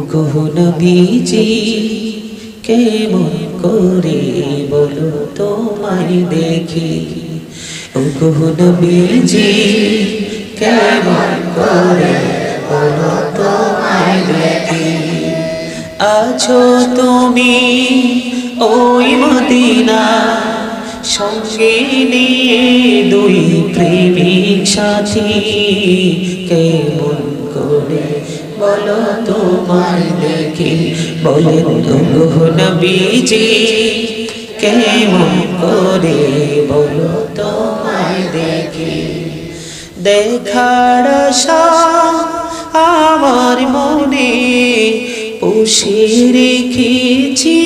ওগো নবীজি কেমন করে বলো তোমায় দেখি, ওগো নবীজি কেমন করে বলো তোমায় দেখি। আছো তুমি ওই মদিনা সঙ্গে নিয়ে দুই প্রেমিক সাথী, কেমন করে বলো তোমায় দেখি। বলেন ওগো নবীজি কেমন করে বলো তোমায় দেখি। দেখার আশা আমার মনে পুষে রেখেছি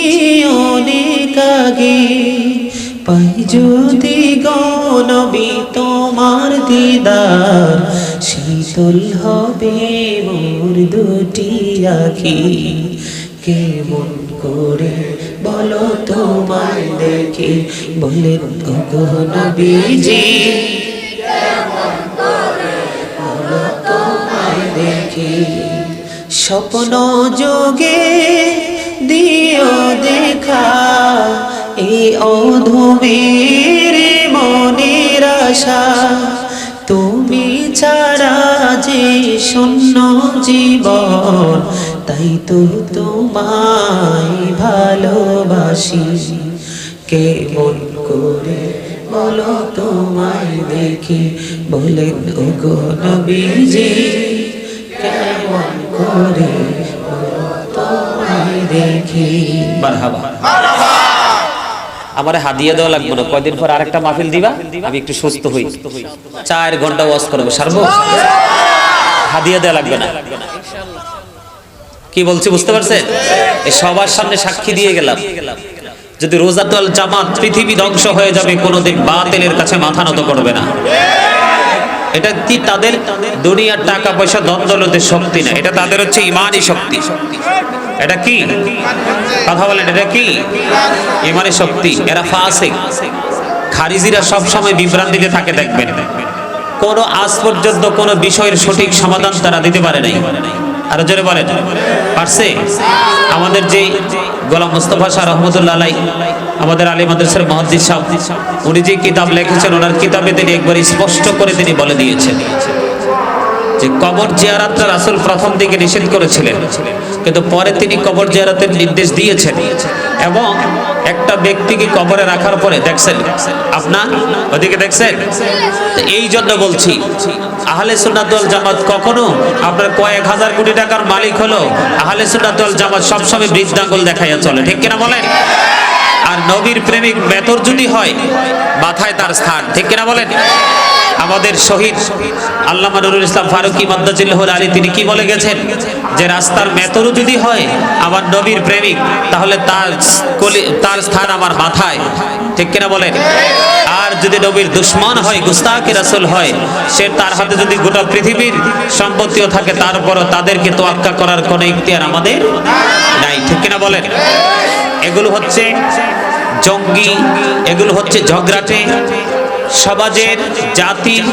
অনেক আগে, পাই যদি গো নবী তোমার দিদার, শীতল হবে মোর দুটি আখি। কেমন করে বলো তোমায় দেখি। বলেন ওগো নবীজি কেমন করে বলো তোমায় দেখি। স্বপ্ন যোগে দিও দেখা এই অধমের মনের আশা, তুমি ছাড়া যে শূন্য জীবন, তাই তো তোমায় ভালোবাসি। কেমন করে বলো তোমায় দেখি। বলেন ওগো নবীজি কেমন করে বলো তোমায় দেখি। মারহাবা। আমারে হাদিয়া দেওয়া লাগবে না, কয়দিন পর আরেকটা মাহফিল দিবা, আমি একটু সুস্থ হই, 4 ঘন্টা ওয়াজ করব, সারবো। হাদিয়া দেওয়া লাগবে না, কি বলছি বুঝতে পারছেন? এই সবার সামনে সাক্ষী দিয়ে গেলাম, যদি রোজাতুল জামাত পৃথিবী ধ্বংস হয়ে যাবে, কোনোদিন বাতিলের কাছে মাথা নত করবে না। এটা কি তাদের দুনিয়ার টাকা পয়সা ধন দৌলতের শক্তি না, এটা তাদের হচ্ছে ইমানি শক্তি। এটা কি কথা বলেন, এটা কি ইমানি শক্তি। এরা ফাসিক, খারিজিরা সব সময় বিভ্রান্তিতে থাকে। দেখবেন কোন আজ পর্যন্ত কোন বিষয়ের সঠিক সমাধান তারা দিতে পারে নাই। আরো জোরে বলেন, পারছে? আমাদের যে গোলাম মুস্তাফা শাহ রহমতুল্লাহ আলাইহি, আমাদের আলী মাদ্রাসার মুহাদ্দিস সাহেব, উনি যে কিতাব লিখেছেন, ওনার কিতাবে তিনি একবার স্পষ্ট করে তিনি বলে দিয়েছেন যে কবর জিয়ারতটা রাসূল প্রথম দিকে নিষেধ করেছিলেন, কিন্তু পরে তিনি কবর জিয়ারতের নির্দেশ দিয়েছেন। এবং একটা ব্যক্তিকে কবরে রাখার পরে দেখছেন আপনার ওদিকে দেখছেন, এই জন্য বলছি আহলে সুন্নাত ওয়াল জামাত কখনো আপনার কয়েক হাজার কোটি টাকার মালিক হলো, আহলে সুন্নাত ওয়াল জামাত সবসময় বৃদ্ধাঙ্গুল দেখাইয়া চলে, ঠিক কিনা বলেন? আর নবীর প্রেমিক বেতর যদি হয়, মাথায় তার স্থান, ঠিক কিনা বলেন? আমাদের শহীদ আল্লামা নুরুল ইসলাম ফারুকী মাদ্দাজিল্লাহুল আলী তিনি কি বলে গেছেন যে রাস্তার মেতরও যদি হয় আমার নবীর প্রেমিক, তাহলে তার স্থান আমার মাথায়, ঠিক কিনা বলেন? আর যদি নবীর দুশমন হয়, গুস্তাখে রাসূল হয়, সে তার হাতে যদি গোটা পৃথিবীর সম্পত্তিও থাকে, তারপরও তাদেরকে তোয়াক্কা করার কোনো ইখতিয়ার আমাদের নাই, ঠিক কিনা বলেন? এগুলো হচ্ছে জঙ্গি, এগুলো হচ্ছে ঝগড়াটে, সমাজের জাতির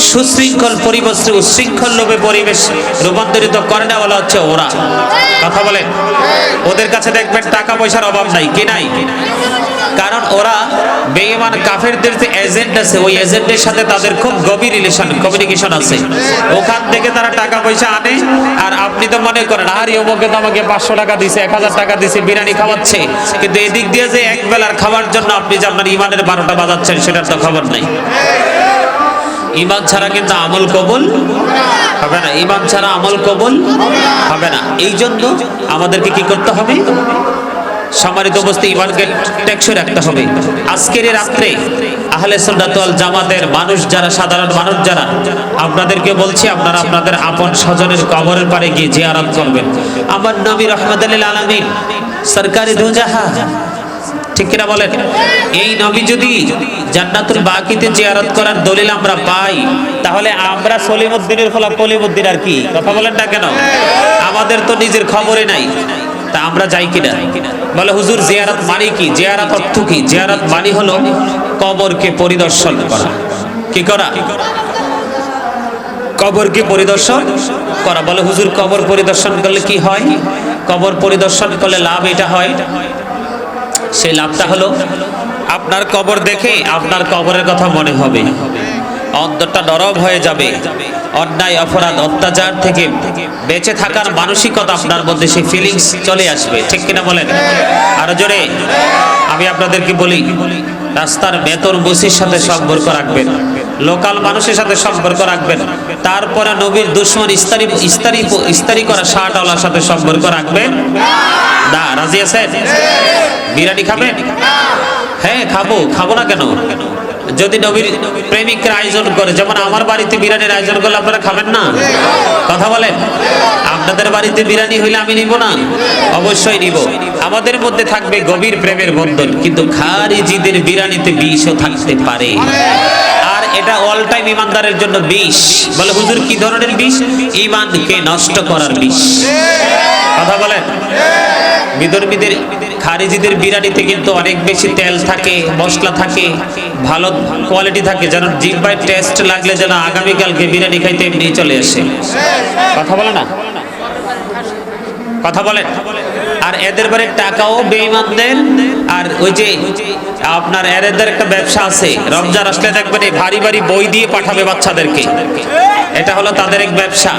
সুশৃঙ্খল পরিবেশে উশৃঙ্খল লোভে পরিবেশ রূপান্তরিত করে না, বলা হচ্ছে ওরা। কথা বলেন, ওদের কাছে দেখবেন টাকা পয়সার অভাব নাই, কি নাই? কারণ ওরা বেঈমান কাফেরদের যে এজেন্ট আছে, ওই এজেন্টের সাথে তাদের খুব গভীর রিলেশন, কমিউনিকেশন আছে। ওখান থেকে তারা টাকা পয়সা আনে। আর আপনি তো মনে করেন আরে অমুকে তো আমাকে 500 টাকা দিছে, 1000 টাকা দিছে, বিরিয়ানি খাওয়াচ্ছে, কিন্তু এদিক দিয়ে যে এক বেলার খাবার জন্য আপনি যে আপনার ইমানের 12টা বাজাচ্ছেন, সেটার তো খবর নাই। ঈমান ছাড়া কিন্তু আমল কবুল হবে না, ঈমান ছাড়া আমল কবুল হবে না। এই জন্য আমাদেরকে কি করতে হবে? সম্মানিত উপস্থিতি, ঈমানকে টেকসই রাখতে হবে। আজকের এই রাত্রে আহলে সুন্নাত ওয়াল জামাতের মানুষ যারা, সাধারণ মানুষ যারা, আপনাদেরকে বলছি আপনারা আপনাদের আপন স্বজনের কবরের পারে গিয়ে জিয়ারত করবেন। আমার নবী রাহমাতুল লিল আলামিন সরকারি দুজাহা, ঠিক কিনা বলেন? এই নবী যদি জান্নাতুল বাকিতে জিয়ারত করার দলিল আমরা পাই, তাহলে আমরা সলিমউদ্দিনের ফলা কলিমউদ্দিন আর কি? কথা বলেন না কেন? আমাদের তো নিজের খবরই নাই, তা আমরা যাই কিনা? বলে হুজুর জিয়ারত মানে কি? জিয়ারত অর্থ কি? জিয়ারত মানে হলো কবরকে পরিদর্শন করা। কি করা? কবরকে পরিদর্শন করা। বলে হুজুর কবর পরিদর্শন করলে কি হয়? কবর পরিদর্শন করলে লাভ এটা হয়, সেই লাভটা হলো আপনার কবর দেখে আপনার কবরের কথা মনে হবে, অন্তরটা নরম হয়ে যাবে, অন্যায় অপরাধ অত্যাচার থেকে বেঁচে থাকার মানসিকতা আপনার মধ্যে সেই ফিলিংস চলে আসবে। ঠিক কিনা বলেন? আরো জোরে। আমি আপনাদেরকে বলি, রাস্তার বেতন বসির সাথে সম্পর্ক রাখবেন, লোকাল মানুষের সাথে সম্পর্ক রাখবেন, তারপরে নবীর দুশ্মন ইস্তারি করা শার্টওয়ালার সাথে সম্পর্ক রাখবেন না। রাজি আছেন? বিরিয়ানি খাবেন? হ্যাঁ খাবো না কেন? যদি নবীর প্রেমিকরা আয়োজন করে, যেমন আমার বাড়িতে বিরিয়ানির আয়োজন করলে আপনারা খাবেন না? কথা বলেন। আপনাদের বাড়িতে বিরিয়ানি হইলে আমি নিব না? অবশ্যই নিব। আমাদের মধ্যে থাকবে গভীর প্রেমের বন্ধন, কিন্তু খারিজিদের বিরিয়ানিতে বিষও থাকতে পারে, আর এটা অল টাইম ইমানদারের জন্য বিষ। বলে হুজুর কি ধরনের বিষ? ইমানকে নষ্ট করার বিষ। কথা বলেন। বিধর্মীদের খারিজিদের বিরিয়ানিতে কিন্তু অনেক বেশি তেল থাকে, মশলা থাকে, ভালো কোয়ালিটি থাকে, যেন জিহ্বায় টেস্ট লাগলে যেন আগামীকালকে বিরিয়ানি খাইতে এমনি চলে আসে। কথা বলে না? কথা বলেন। আর এদের বাড়ির টাকাও বেঈমানদের। আর ওই যে আপনার এদের একটা ব্যবসা আছে, রমজান আসলে দেখবেন এই ভারী ভারী বই দিয়ে পাঠাবে বাচ্চাদেরকে, এটা হলো তাদের এক ব্যবসা।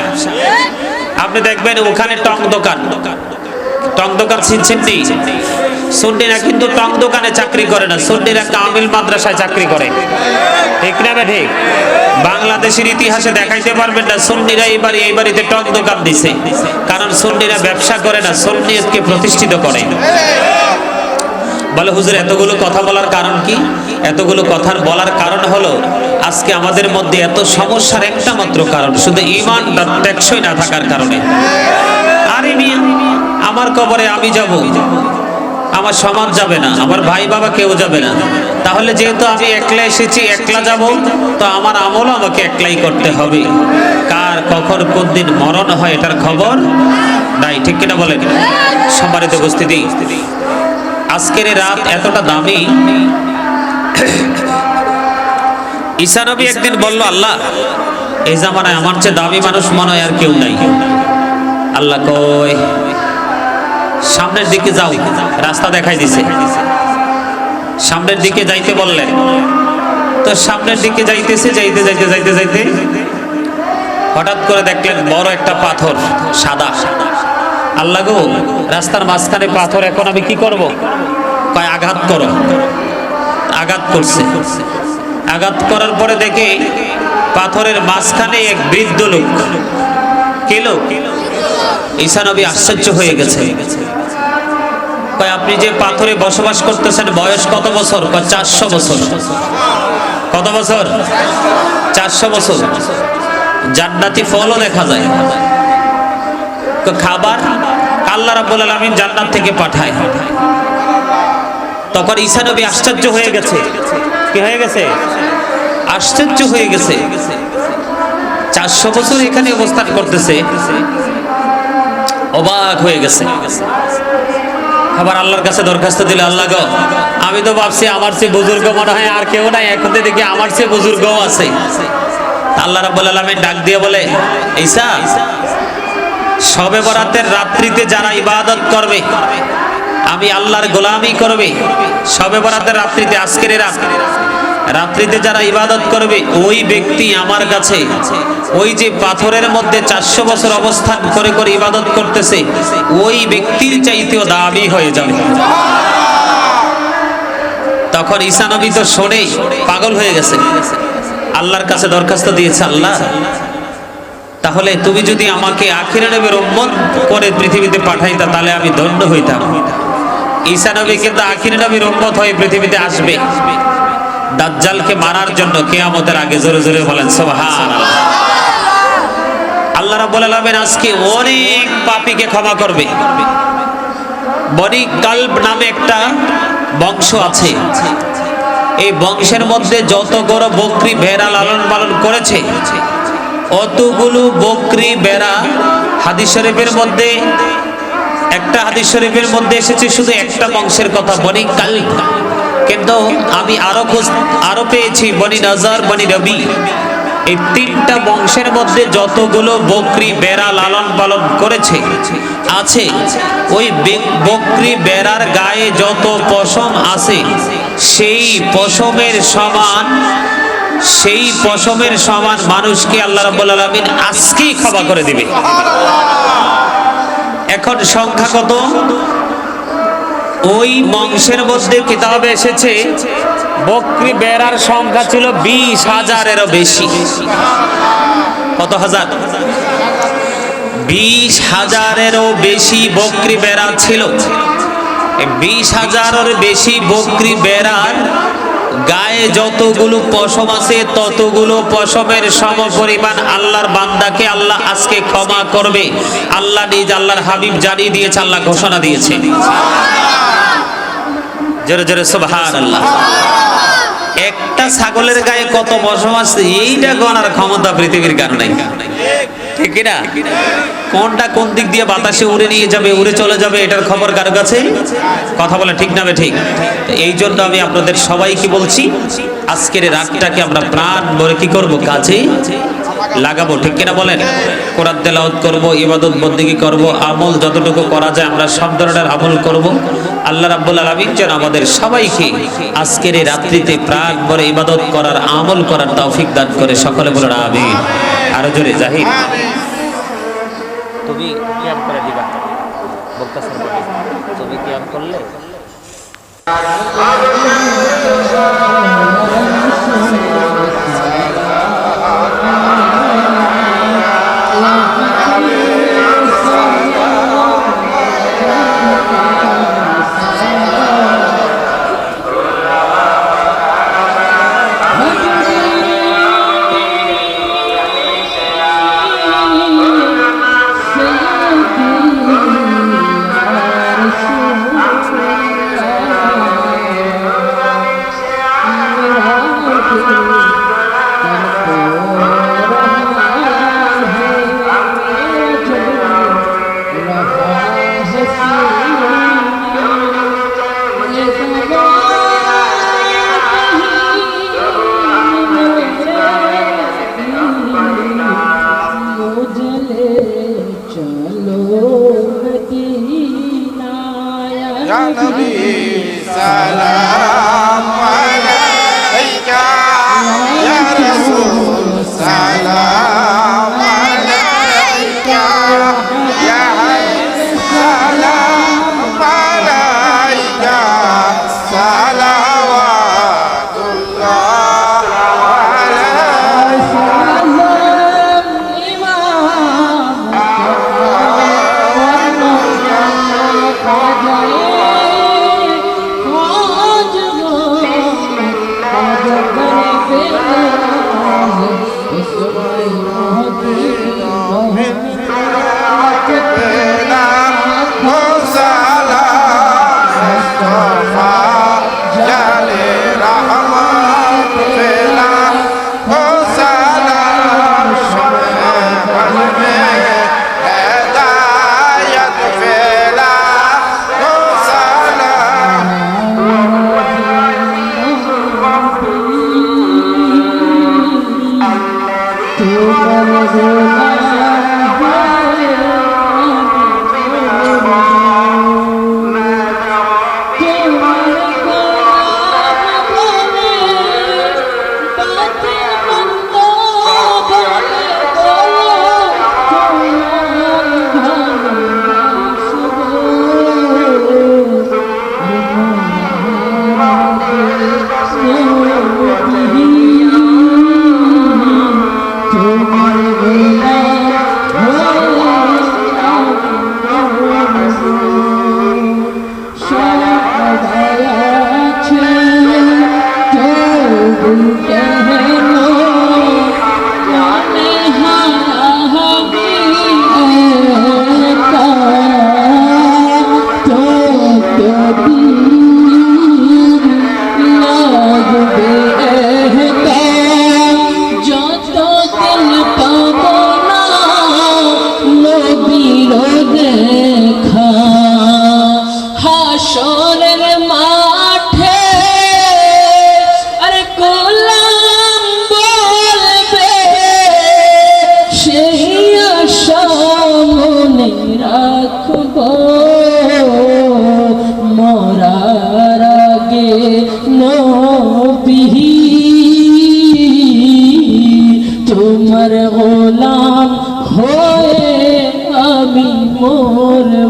আপনি দেখবেন ওখানে টং দোকান ছিনছেননি। সুন্নিরা কিন্তু টং দোকানে চাকরি করে না, সুন্নিরা কামিল মাদ্রাসায় চাকরি করে। ঠিক না? ঠিক। বাংলাদেশের ইতিহাসে দেখাইতে পারবেন না সুন্নিরা এই বাড়িতে টং দোকান দিছে, কারণ সুন্নিরা ব্যবসা করে না, সুন্নিয়তকে প্রতিষ্ঠিত করে। বলে হুজুর এতগুলো কথা বলার কারণ কি? এতগুলো কথার বলার কারণ হলো আজকে আমাদের মধ্যে এত সমস্যার একটা মাত্র কারণ, শুধু ঈমান টেকসই না থাকার কারণে। আরে মিয়া, আমার কবরে আমি যাব, আমার সমাজ যাবে না, আমার ভাই বাবা কেউ যাবে না, তাহলে যেহেতু আমি একলা এসেছি, একলা যাব, তো আমার আমলও আমাকে একলাই করতে হবে। কার কখন কোন দিন মরণ হয় এটার খবর নাই। ঠিক কিনা বলেন? সম্মানিত উপস্থিতি, আজকের এই রাত এতটা দামি। ঈসা নবী একদিন বলল, আল্লাহ এই জামানায় আমার চেয়ে দামি মানুষ মনে হয় আর কেউ নাই। আল্লাহ কয় সামনের দিকে যাও, রাস্তা দেখাই দিছে। সামনের দিকে যাইতে বললেন, তো সামনের দিকে যাইতেছে, যাইতে হঠাৎ করে দেখলেন বড় একটা পাথর, সাদা। আল্লাহ গো, রাস্তার মাঝখানে পাথর, এখন আমি কি করব? কয় আঘাত করো। আঘাত করছে। আঘাত করার পরে দেখে পাথরের মাঝখানে এক বৃদ্ধ লোক। কে লোক? ঈসা নবী আশ্চর্য হয়ে গেছে। কয় আপনি যে পাথরে বসবাস করতেছেন বয়স কত বছর? কয় 400 বছর। কত বছর? 400 বছর। জান্নাতি ফলও দেখা যায়, খাবার আল্লাহ রাব্বুল আলামিন জান্নাত থেকে পাঠায়। তখন ঈসা নবী আশ্চর্য হয়ে গেছে। কি হয়ে গেছে? আশ্চর্য হয়ে গেছে। 400 বছর এখানে অবস্থান করতেছে, অবাক হয়ে গেছে। আবার আল্লাহর কাছে দরখাস্ত দিলে, আল্লাহ গো, আমি তো ভাবছি আমার চেয়ে বুজুর্গ মনে হয় আর কেউ নাই, এখন তো দেখি আমার চেয়ে বুজুর্গও আছে। আল্লাহ রাব্বুল আলামিন ডাক দিয়ে বলে, ঈসা, শবে বরাতের রাত্রিতে যারা ইবাদত করবে, আমি আল্লাহর গোলামি করবে, শবে বরাতের রাত্রিতে, আজকের রাত্রিতে যারা ইবাদত করবে, ওই ব্যক্তি আমার কাছে ওই যে পাথরের মধ্যে 400 বছর অবস্থান করে করে ইবাদত করতেছে, ওই ব্যক্তির চাইতেও দামি হয়ে যাবে। তখন ঈসা নবী তো শুনেই পাগল হয়ে গেছে, আল্লাহর কাছে দরখাস্ত দিয়েছে, আল্লাহ তাহলে তুমি যদি আমাকে আখির নবীর উম্মত করে পৃথিবীতে পাঠাইতা, তাহলে আমি ধন্য হইতাম। ঈসা নবী কিন্তু আখির নবীর উম্মত হয়ে পৃথিবীতে আসবে দাজ্জালকে মারার জন্য কিয়ামতের আগে। জোরে জোরে বলেন সুবহানাল্লাহ। আল্লাহ রাব্বুল আলামিন আজকে অনেক পাপীকে ক্ষমা করবে। বনি কালব নামে একটা বংশ আছে, এই বংশের মধ্যে যত বড় বকরি ভেড়া লালন পালন করেছে, অতগুলো বকরি ভেড়া হাদিস শরীফের মধ্যে, একটা হাদিস শরীফের মধ্যে এসেছে শুধু একটা বংশের কথা, বনি কালব। কিন্তু আমি আরো পেয়েছি বনি নজর, বনি রবি, এই তিনটা বংশের মধ্যে যতগুলো বকরি বেড়া লালন পালন করেছে আছে, ওই বকরি বেড়ার গায়ে যত পশম আছে সেই পশমের সমান মানুষকে আল্লাহ রাব্বুল আলামিন আজকেই ক্ষমা করে দিবে। এখন সংখ্যা কত? ওই বংশের মধ্যে কিতাবে এসেছে বকরি বেড়ার সংখ্যা ছিল 20,000-এরও বেশি। কত হাজার? 20,000-এরও বেশি বকরি বেড়া ছিল। 20,000-এর বেশি বকরি বেড়ার গায়ে যতগুলো পশম আছে ততগুলো পশমের সমপরিমাণ আল্লাহর বান্দাকে আল্লাহ আজকে ক্ষমা করবে। আল্লাহ নিজ আল্লাহর হাবিব জানিয়ে দিয়েছে, আল্লাহ ঘোষণা দিয়েছে। জোরে জোরে সুবহানাল্লাহ। একটা ছাগলের গায়ে কত পশম আছে এইটা গণার ক্ষমতা পৃথিবীর কার নাই, ঠিক না? কোনটা কোন দিক দিয়ে বাতাসে উড়ে নিয়ে যাবে, উড়ে চলে যাবে, এটার খবর কার কাছে? কথা বলে ঠিক না বে ঠিক? এই জন্য আমি আপনাদের সবাইকে বলছি, আজকের রাতটাকে আমরা প্রাণ ভরে কি করব, কাজে লাগাবো, ঠিক কিনা বলেন? কোরআন তেলাওয়াত করব, ইবাদত বন্দেগী করব, আমল যতটুকু করা যায় আমরা সব ধরনের আমল করব। আল্লাহ রাব্বুল আলামিন যেন আমাদের সবাইকে আজকের এই রাত্রিতে প্রাণ ভরে ইবাদত করার, আমল করার তৌফিক দান করে। সকলে বলুন আমিন। আরো জোরে জাহিদ। তুমি কিয়াম করে দিবা, বক্তাছেন বলে তুমি কিয়াম করলে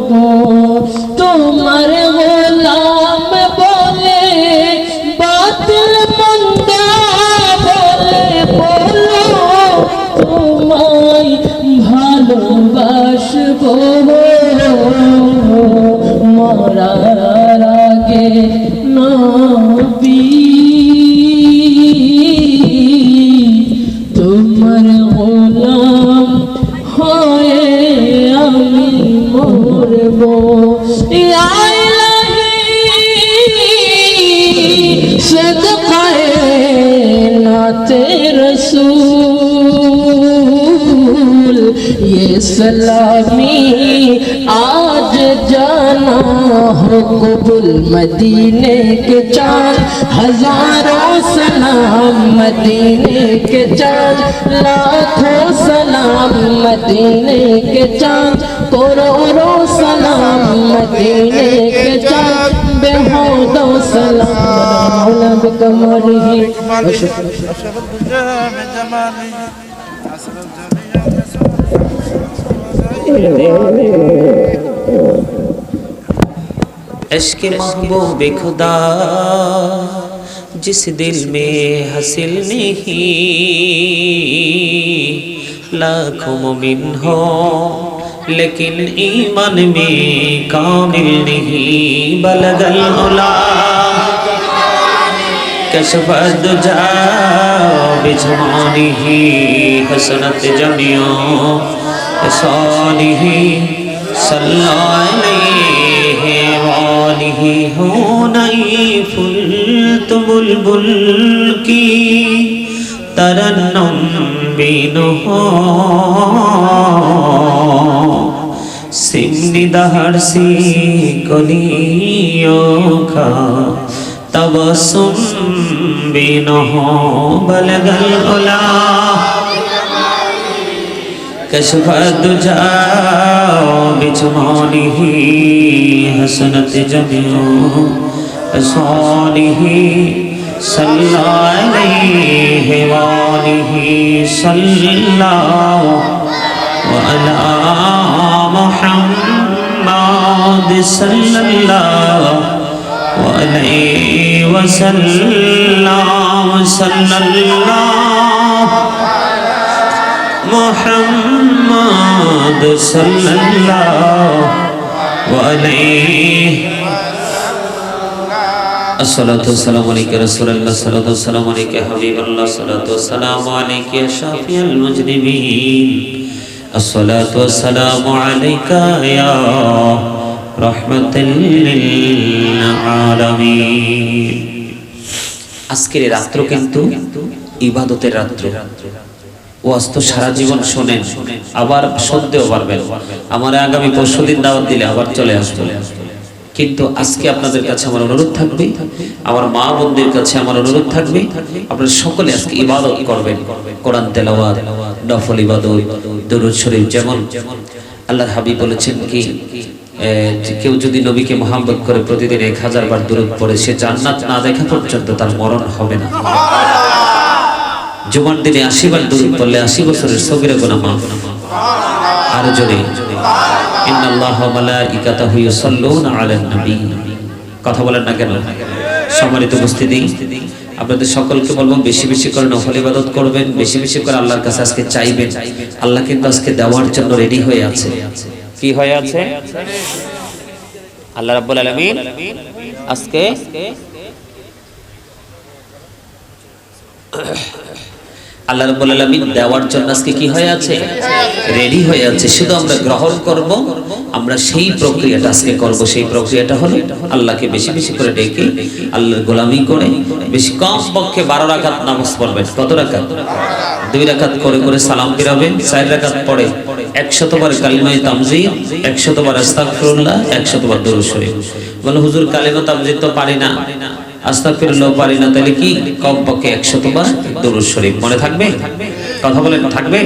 গো তোমার গোলাম বলে বাতিল মন্দ বলে বলো তোমায় ভালোবাসবো মরার আগে নবী তোমার গোলাম হয়ে আমি মরবো ইয়া ইলাহি সদকায়ে নাতে রসূল ये सलामी आज जाना हो कबूल मदीने के चांद हजारों सलाम मदीने के चांद लाखों सलाम मदीने के चांद करोड़ों सलाम मदीने के चांद बेहूदों सलाम बिकमलिही इश्क़ महबूब खुदा जिस दिल में हासिल नहीं लाखों मोमिन हो लेकिन ईमान में कामिल नहीं बलगल उला कशफ़ दुजा बिजमानिही हसनत जमिया सानिही सल्लल्लाहु अलैहि वालिही हो नई फुल तो बुलबुल की तरन्नुम बिनो सिमनी दहर सी कलियों का तबस्सुम बिनो बलगल उला कशफ़ दुजा बिजमानिही हसनत जमिया सानिही सल्लल्लाहु अलैहि वालिही सल्लल्लाहु अला मुहम्मद सल्लल्लाहु अलैहि वसल्लम सल्लल्लाहु मुहम्मद सल्लल्लाहु अलैहि अस्सलातु वस्सलामु अलैका रसूलल्लाह सल्लल्लाहु अलैहि वसल्लम अलैका हबीबल्लाह सल्लल्लाहु वस्सलामु अलैका या शाफिअल मुजरिमीन अस्सलातु वस्सलामु अलैका या रहमतुल लिल आलामीन। আজকের রাত্র কিন্তু ইবাদতের রাত্র। ওয়াজ তো সারা জীবন শোনেন, আবার শুনতেও পারবেন। আমার আগামী পরশুদিন দাওয়াত দিলে আবার চলে আসবেন। কিন্তু আজকে আপনাদের কাছে আমার অনুরোধ থাকবে, আমার মা বোনদের কাছে আমার অনুরোধ থাকবে, আপনারা সকলে আজকে ইবাদত করবেন। কোরআন তেলাওয়াত, নফল ইবাদত, দরুদ শরীফ। যেমন আল্লাহর হাবিব বলেছেন কি, কেউ যদি নবীকে মুহাব্বত করে প্রতিদিন 1000 বার দরুদ পড়ে, সে জান্নাত না দেখা পর্যন্ত তার মরণ হবে না। জুমার দিনে 80 বার দরুদ পড়লে 80 বছরের সগীরা গুনাহ মাফ। আর জোরে ইন্নাল্লাহা ওয়া মালাইকাতাহু ইউসাল্লুনা আলান নবী। কথা বলেন না কেন? সম্মানিত উপস্থিতি, আপনাদের সকলকে বলবো বেশি বেশি করে নফল ইবাদত করবেন, বেশি বেশি করে আল্লাহর কাছে আজকে চাইবেন। আল্লাহ কিন্তু আজকে দেওয়ার জন্য রেডি হয়ে আছে। কি হয়ে আছে? আল্লাহ রাব্বুল আলামিন আজকে আল্লাহ রাব্বুল আলামিন দেওয়ার জন্য আজকে কি হয়ে আছে? রেডি হয়ে আছে। শুধু আমরা গ্রহণ করব, আমরা সেই প্রক্রিয়াটা আজকে করব। সেই প্রক্রিয়াটা হলো আল্লাহকে বেশি বেশি করে ডেকে আল্লাহর গোলামি করে বেশি কম পক্ষে 12 রাকাত নামাজ পড়বেন। কত রাকাত? 2 রাকাত করে করে সালাম ফিরাবেন। 4 রাকাত পড়ে 100 বার কালিমায়ে তামজিদ, 100 বার আস্তাগফিরুল্লাহ, 100 বার দরুদ শরীফ। বলে হুজুর কালিমা তামজিদ তো পারি না, আস্তাগফিরুল্লাহ পারি না, তাহলে কি? কম পক্ষে 100 বার দরুদ শরীফ। মনে থাকবে? কথা বলেন, থাকবে?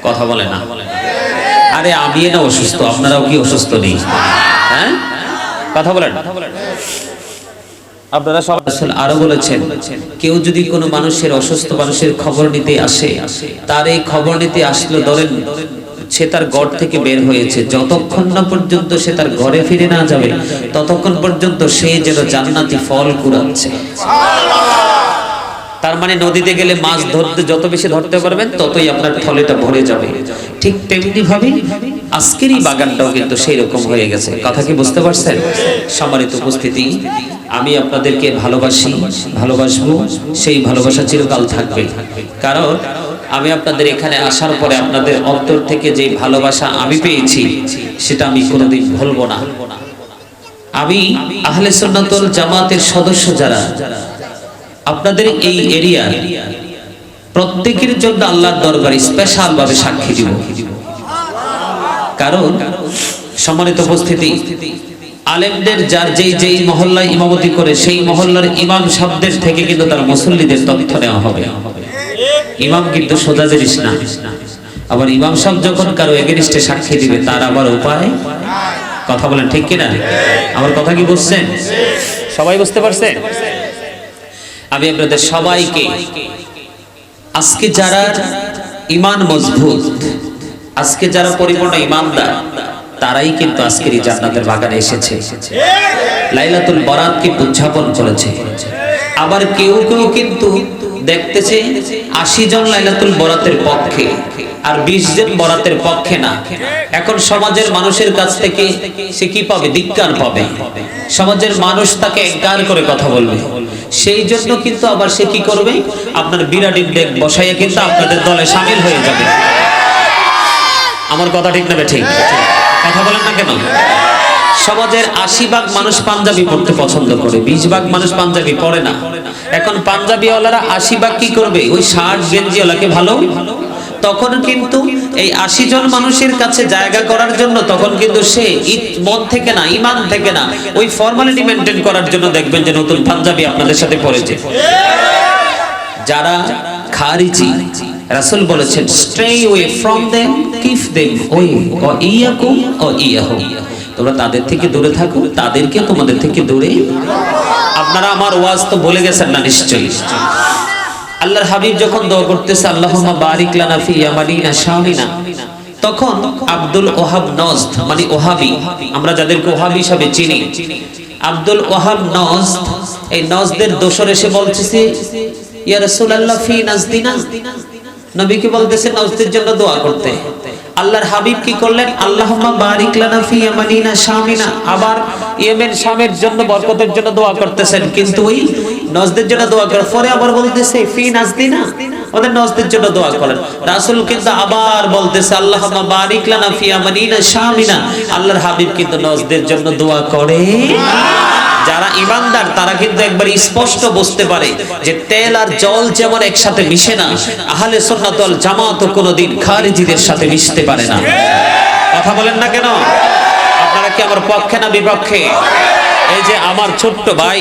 কথা বলে না। আরে আমি না অসুস্থ, আপনারাও কি অসুস্থ নেই? হ্যাঁ, কথা বলেন। আপনারা সব আরো বলেছেন, কেউ যদি কোনো মানুষের অসুস্থ মানুষের খবর নিতে আসে, তার এই খবর নিতে আসলো ধরেন সে তার ঘর থেকে বের হয়েছে, যতক্ষণ না পর্যন্ত সে তার ঘরে ফিরে না যাবে ততক্ষণ পর্যন্ত সে যেন জান্নাতি ফল কুড়াচ্ছে। তার মানে নদীতে গেলে মাছ ধরতে যত বেশি ধরতে পারবেন ততই আপনার থলেটা ভরে যাবে। ঠিক তেমনি ভাবে আজকের এই বাগানটাও কিন্তু সেই রকম হয়ে গেছে। কথা কি বুঝতে পারছেন? সম্মানিত উপস্থিতি, আমি আপনাদেরকে ভালোবাসি, ভালোবাসবো, সেই ভালোবাসা চিরকাল থাকবে। কারণ আমি আপনাদের এখানে আসার পরে আপনাদের অন্তর থেকে যে ভালোবাসা আমি পেয়েছি সেটা আমি কোনোদিন ভুলবো না। আমি আহলে সুন্নাত ওয়াল জামাতের সদস্য যারা, আপনাদের এই এরিয়া প্রত্যেকের জন্য আল্লাহর দরবারে স্পেশাল ভাবে সাক্ষী দিব। কারণ সম্মানিত উপস্থিতি, আলেমদের যার যেই মহল্লায় ইমামতি করে সেই মহল্লার ইমাম সাহেবদের থেকে কিন্তু তার মুসল্লিদের তথ্য নেওয়া হবে। ইমাম কিন্তু সোজা জিনিস না। আবার ইমাম সাহেব যখন কারো এগেনিস্টে সাক্ষী দিবে তার আবার উপায়, কথা বলেন ঠিক কিনা? আমার কথা কি বুঝছেন? সবাই বুঝতে পারছে? আমি আপনাদের সবাইকে, আজকে যারা ঈমান মজবুত, আজকে যারা পরিপূর্ণ ঈমানদার, তারাই কিন্তু আজকের এই জান্নাতের বাগানে এসেছে, লাইলাতুল বরাতকে উদযাপন করেছে। আবার কেউ কেউ কিন্তু দেখতেছে 80 জন লাইলাতুল বরাতের পক্ষে আর 20 জন বরাতের পক্ষে না। এখন সমাজের মানুষের কাছ থেকে সে কি পাবে? ধিক্কার পাবে। সমাজের মানুষ তাকে একগার করে কথা বলবে। সেই জন্য কিন্তু আবার সে কি করবে? আপনার বিরাট ইনডেক বসাইয়া কিন্তু আপনাদের দলে শামিল হয়ে যাবে। আমার কথা ঠিক না? ঠিক কথা বলেন না কেন? সমাজের 80 ভাগ মানুষ পাঞ্জাবি পড়তে পছন্দ করে, 20 ভাগ মানুষ পাঞ্জাবি পরে না। এখন পাঞ্জাবিওয়ালারা 80 ভাগ কি করবে? ওই শার্ট গেঞ্জিওয়ালাকে ভালো। তখন কিন্তু এই 80 জন মানুষের কাছে জায়গা করার জন্য তখন কিন্তু সে মন থেকে না, ঈমান থেকে না, ওই ফর্মালিটি মেইনটেইন করার জন্য দেখবেন যে নতুন পাঞ্জাবি আপনাদের সাথে পড়েছে। যারা খারিজি, রাসূল বলেছেন stay away from them, keep them away, ও ইয়াকুম ও ইয়াহুম, তোমরা তাদের থেকে দূরে থাকো, তাদেরকে তোমাদের থেকে দূরে। আপনারা আমার ওয়াজ তো বলে গেছেন না নিশ্চয়ই? আল্লাহর হাবিব যখন দোয়া করতেছে আল্লাহুম্মা বারিক লানা ফি ইয়ামানিনা শামিনা, তখন আব্দুল ওহাব নজদ মানে ওহাবি, আমরা যাদেরকে ওহাবি হিসেবে চিনি, আব্দুল ওহাব নজদ, এই নজদের দোসর এসে বলতেছে ইয়া রাসূলুল্লাহ ফি নাজদিনা, নবীকে বলতেছে নজদের জন্য দোয়া করতে। আল্লাহর হাবিব কি করলেন? আল্লাহুম্মা বারিক লানা ফি ইয়ামানিনা শামিনা, আবার ইয়েমেন শামের জন্য বরকতের জন্য দোয়া করতেছেন, কিন্তু ওই নজদের জন্য দোয়া করার পরে আবার বলতেছে ফি নাজদিনা, ওদের নজদের জন্য দোয়া করেন। রাসূল কিন্তু আবার বলতেছে আল্লাহুম্মা বারিক লানা ফি ইয়ামানিনা শামিনা, আল্লাহর হাবিব কিন্তু নজদের জন্য দোয়া করে। যারা ঈমানদার তারা কিন্তু একবার স্পষ্ট বুঝতে পারে যে তেল আর জল যেমন একসাথে মিশে না, আহলে সুন্নাত ওয়াল জামাত কোনদিন খারিজিদের সাথে মিশতে পারে না। কথা বলেন না কেন? আপনারা কি আমার পক্ষে না বিপক্ষে? এই যে আমার ছোট্ট ভাই,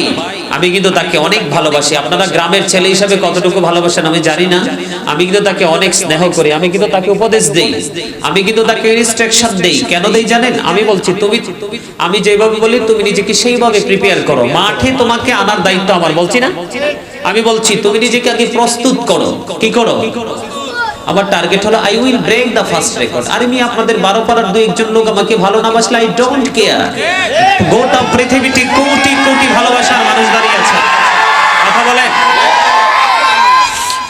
আমি কিন্তু তাকে অনেক ভালোবাসি। আপনারা গ্রামের ছেলে হিসেবে কতটুকু ভালোবাসেন আমি জানি না। আমি কিন্তু তাকে অনেক স্নেহ করি, আমি কিন্তু তাকে উপদেশ দেই, আমি কিন্তু তাকে ইনস্ট্রাকশন দেই। কেন দেই জানেন? আমি বলছি আমি যেভাবে বলি তুমি নিজেকে সেইভাবে প্রিপেয়ার করো। মাঠে তোমাকে আনার দায়িত্ব আমার, বলছি না? আমি বলছি তুমি নিজেকে আগে প্রস্তুত করো। কি করো? আমার টার্গেট হলো I will break the first record. আর আমি আপনাদের 12 পাড়ার দুই একজন লোক আমাকে ভালো না বাসলে আই ডোন্ট কেয়ার। গোটা পৃথিবীতে কোটি কোটি ভালোবাসার মানুষ দাঁড়িয়ে আছে। কথা বলেন।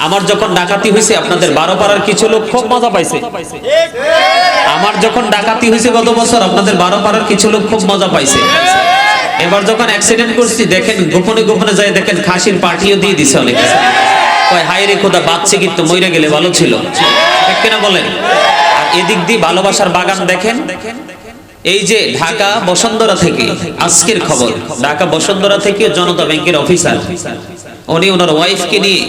আমার যখন ডাকাতি হয়েছে আপনাদের 12 পাড়ার কিছু লোক খুব মজা পাইছে। আমার যখন ডাকাতি হয়েছে গত বছর আপনাদের 12 পাড়ার কিছু লোক খুব মজা পাইছে। এবার যখন অ্যাক্সিডেন্ট করছি দেখেন গোপনে গোপনে যায় দেখেন খাসির পার্টিও দিয়ে দিছে অনেকে। কয় হায় রে খোদা, বাচ্চা কিন্তু মইরা গেলে ভালো ছিল। ঠিক কিনা বলেন? আর এদিক দিয়ে ভালোবাসার বাগান দেখেন। এই যে ঢাকা বসুন্ধরা থেকে আজকের খবর, ঢাকা বসুন্ধরা থেকে জনতা ব্যাংকের অফিসার উনি ওনার ওয়াইফকে নিয়ে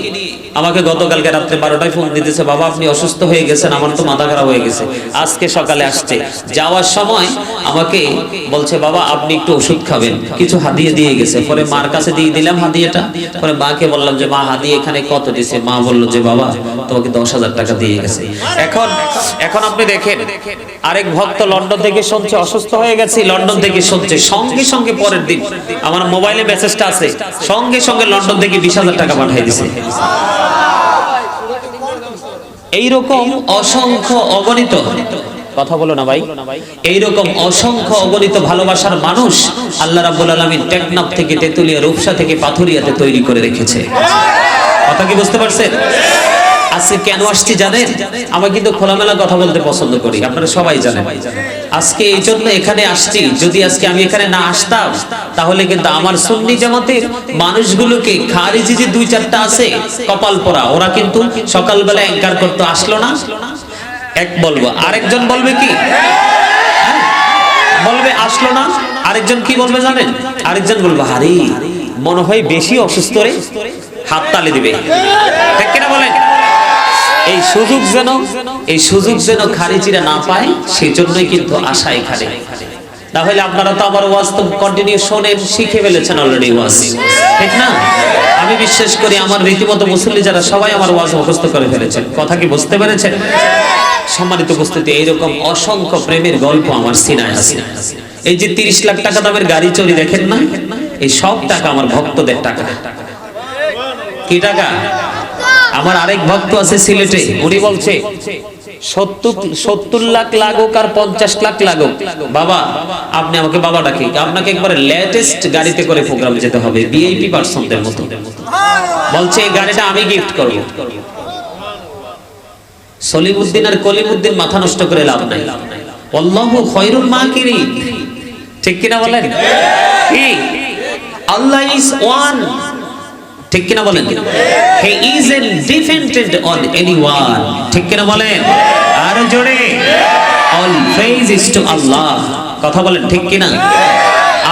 আমাকে গতকালকে রাত্রে 12টায় ফোন দিতেছে, বাবা আপনি অসুস্থ হয়ে গেছেন, আমার তো মাথা খারাপ হয়ে গেছে। আজকে সকালে আসছে, যাওয়ার সময় আমাকে বলছে বাবা আপনি একটু ওষুধ খাবেন, কিছু হাদিয়া দিয়ে গেছে। পরে মার কাছে দিয়ে দিলাম হাদিয়াটা। পরে মাকে বললাম যে মা হাদিয়া এখানে কত দিছে? মা বলল যে বাবা তোমাকে 10,000 টাকা দিয়ে গেছে। এখন আপনি দেখেন আরেক ভক্ত লন্ডন থেকে শুনছে অসুস্থ হয়ে গেছে, লন্ডন থেকে শুনছে, সঙ্গে সঙ্গে পরের দিন আমার মোবাইলে মেসেজটা আছে, সঙ্গে সঙ্গে লন্ডন থেকে 20,000 টাকা পাঠিয়ে দিছে। এইরকম অসংখ্য অগণিত কথা বলো না ভাই। এইরকম অসংখ্য অগণিত ভালোবাসার মানুষ আল্লাহ রাব্বুল আলামিন টেকনাফ থেকে তেতুলিয়া, রূপসা থেকে পাথুরিয়াতে তৈরি করে রেখেছে। কথা কি বুঝতে পারছেন? আজকে কেন আসছি জানেন? আমি কিন্তু খোলামেলা কথা বলতে পছন্দ করি, আপনারা সবাই জানেন। আজকে এই জন্য এখানে আসছি, যদি আজকে আমি এখানে না আসতাম তাহলে কিন্তু আমার সুন্নি জামাতের মানুষগুলোকে খারিজি যে দুই চারটা আছে কপাল পোড়া, ওরা কিন্তু সকালবেলা অ্যাঙ্কার করতে আসলো না, এক বলবো, আরেকজন বলবে কি বলবে আসলো না, আরেকজন কি বলবে জানেন? আরেকজন বলবে আরে মনে হয় বেশি অসুস্থ রে, হাত তালি দিবে, ঠিক কিনা বলেন? এই সুযোগ যেন খারিজিরা না পায় সেই জন্যই কিন্তু আশা এখানে। তাহলে আপনারা তো আমার ওয়াজ তো কন্টিনিউ শোনেন, শিখে ফেলেছেন অলরেডি ওয়াজ, ঠিক না? আমি বিশ্বাস করি আমার রীতিমতো মুসল্লি যারা সবাই আমার ওয়াজ মুখস্থ করে ফেলেছেন। কথা কি বুঝতে পেরেছেন? সম্মানিত উপস্থিতি, এইরকম অসংখ্য প্রেমের গল্প আমার সিনায় আছে। এই যে 30 লাখ টাকা দামের গাড়ি চুরি দেখেন না, এই সব টাকা আমার ভক্তদের টাকা। কি টাকা? আমার আরেক ভক্ত আছে সিলেটে, উনি বলছে 70 লাখ লাগুক আর 50 লাখ লাগুক, বাবা আপনি আমাকে বাবা ডাকি, আপনাকে একবার লেটেস্ট গাড়িতে করে প্রোগ্রাম যেতে হবে, ভিআইপি পার্সনদের মতো। বলছে এই গাড়িটা আমি গিফট করব। সলিমউদ্দিন আর কলিমউদ্দিন মাথা নষ্ট করে লাভ নাই, আল্লাহু খায়রুল মাকিরিন, ঠিক কিনা বলেন? কি আল্লাহ ইজ ওয়ান, ঠিক কিনা বলেন? He isn't dependent on anyone, ঠিক কিনা বলেন? আর জোরে অল প্রেজ ইজ টু আল্লাহ, কথা বলেন ঠিক কিনা?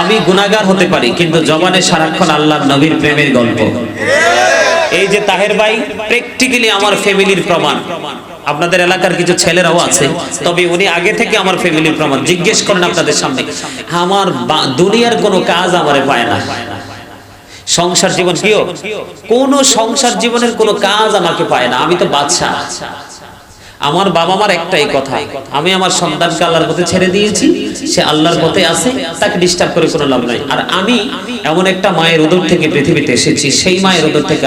আমি গুনাহগার হতে পারি কিন্তু জবানে সারাক্ষণ আল্লাহর নবীর প্রেমের গল্প। এই যে তাহের ভাই প্র্যাকটিক্যালি আমার ফ্যামিলির প্রমাণ। আপনাদের এলাকার কিছু ছেলেরাও আছে, তবে উনি আগে থেকে আমার ফ্যামিলির প্রমাণ। জিজ্ঞেস করেন আপনাদের সামনে, আমার দুনিয়ার কোনো কাজ আমারে পায় না। সংসার জীবন কিও কোন সংসার জীবনের কোনো কাজ আমাকে পায় না, আমি তো বাদশা। আমার বাবা মার একটাই কথা, আমি আমার সন্তানকে আল্লাহর পথে ছেড়ে দিয়েছি, সে আল্লাহর পথে আছে, তাকে ডিস্টার্ব করে কোনো লাভ নাই। আর আমি এমন একটা মায়ের উদর থেকে পৃথিবীতে এসেছি, সেই মায়ের উদর থেকে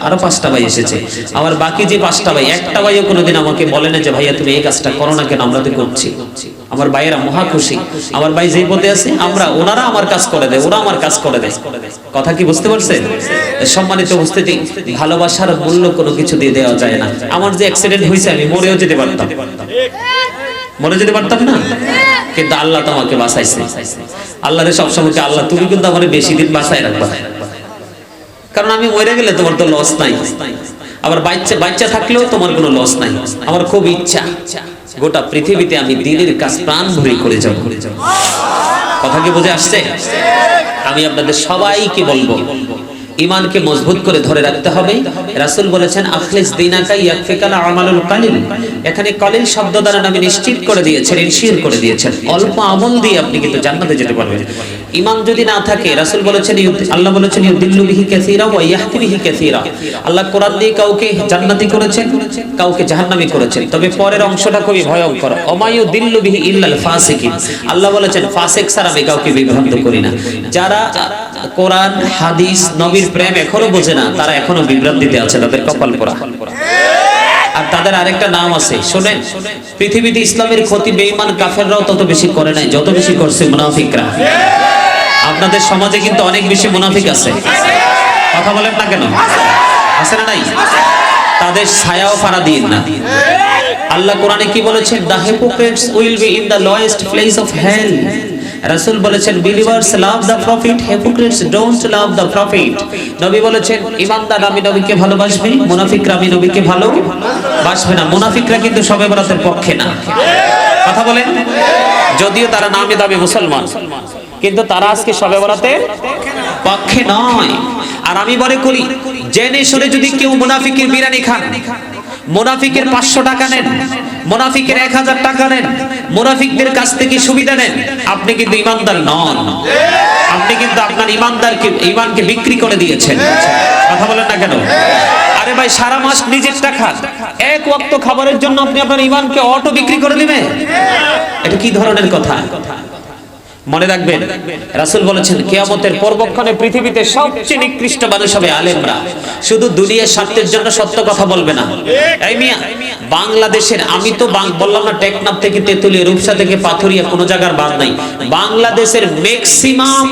আরো 5টা ভাই এসেছে। আমার বাকি যে 5টা ভাই, একটা ভাইও কোনোদিন আমাকে বলে না যে ভাইয়া তুমি এই কাজটা করো না কেন, আমরা তো করছি। আমার ভাইয়েরা মহা খুশি, আমার ভাই যেই পথে আছে ওনারা আমার কাজ করে দেয়, ওরা আমার কাজ করে দেয়। কথা কি বুঝতে পারছেন? সম্মানিত উপস্থিতি, ভালোবাসার মূল্য কোনো কিছু দিয়ে দেওয়া যায় না। আমার যে অ্যাক্সিডেন্ট হয়েছে আমি মরেও যেতে পারতাম, মরে যেতে পারতাম না, কিন্তু আল্লাহ তো আমাকে বাঁচাইছে। আল্লাহরে সবসময় আল্লাহ তুমি কিন্তু আমার বেশি দিন বাঁচায় রাখবা, কারণ আমি মরে গেলে তোমার তো লস নাই, আবার বাচ্চা থাকলেও তোমার কোনো লস নাই। আমার খুব ইচ্ছা গোটা পৃথিবীতে আমি দ্বীনের কাজ প্রাণ ভরে করে যাব। কথা কি বুঝে আসছে? আমি আপনাদের সবাইকে বলবো ঈমানকে মজবুত করে ধরে রাখতে হবে। রাসূল বলেছেন আখলিস দীনাকা ইয়াকফিকাল আমালুল কালিল। এখানে কালিল শব্দ দ্বারা আমি নিশ্চিত করে দিয়েছেন, ইনশিওর করে দিয়েছেন অল্প আমল দিয়ে আপনি কিন্তু জান্নাতে যেতে পারবেন। ঈমান যদি না থাকে, রাসূল বলেছেন আল্লাহ বলেছেন ইউদিল্লু বিহি কাসীরা ওয়া ইয়াহদি বিহি কাসীরা। আল্লাহ কোরআন দিয়ে কাউকে জান্নাতি করেছেন, কাউকে জাহান্নামী করেছেন। তবে পরের অংশটা খুবই ভয়ঙ্কর, ওমায়ু দিল্লু বিহি ইল্লাল ফাসিকিন। আল্লাহ বলেছেন ফাসিক ছাড়া আমি কাউকে বিভ্রান্ত করি না। যারা কোরআন হাদিস নবীর প্রেম এখনো বোঝে না, তারা এখনো বিভ্রান্তিতে আছে, তাদের কপাল পোড়া। আর তাদের আরেকটা নাম আছে, শুনেন, পৃথিবীতে ইসলামের ক্ষতি বেঈমান কাফেররাও তত বেশি করে নাই যত বেশি করছে মুনাফিকরা। আপনাদের সমাজে কিন্তু অনেক বেশি মুনাফিক আছে, কথা বলেন না কেন? আছে না নাই? তাদের ছায়াও ফাড়া দিন না। আল্লাহ কোরআনে কি বলেছেন? the hypocrites will be in the lowest place of hell. রাসূল বলেছেন believers love the prophet, hypocrites don't love the prophet. নবী বলেছেন ঈমানদার আমি নবীকে ভালোবাসবে, মুনাফিকরা আমি নবীকে ভালোবাসবে না। মুনাফিকরা কিন্তু শবে বরাতের পক্ষে না, কথা বলেন, যদিও তারা নামে দামি মুসলমান, কিন্তু তারা আজকে শবে বরাতের পক্ষে নয়। আর আমি মনে করি জেনে শুনে যদি কেউ মুনাফিকের বিরিয়ানি খান, মুনাফিকের 500 টাকা নেন, মুনাফিকের 1000 টাকা নেন, মুনাফিকদের কাছ থেকে সুবিধা নেন, আপনি কিন্তু ঈমানদার নন। আপনি কিন্তু আপনার ঈমানকে বিক্রি করে দিয়েছেন। কথা বলেন না কেন? আরে ভাই সারা মাস নিজের টাকা, এক ওয়াক্ত খাবারের জন্য আপনি আপনার ঈমানকে অটো বিক্রি করে দিবেন? এটা কি ধরনের কথা? মনে রাখবেন, রাসূল বলেছেন কিয়ামতের পরবক্ষণে পৃথিবীতে সবচেয়ে নিকৃষ্ট মানুষ হবে আলেমরা। শুধু দুনিয়ার স্বার্থের জন্য সত্য কথা বলবে না। এই মিয়া, বাংলাদেশের, আমি তো বললাম না টেকনাফ থেকে তেতুলিয়া, রূপসা থেকে পাথুরিয়া, কোনো জায়গার বাদ নাই। বাংলাদেশের ম্যাক্সিমাম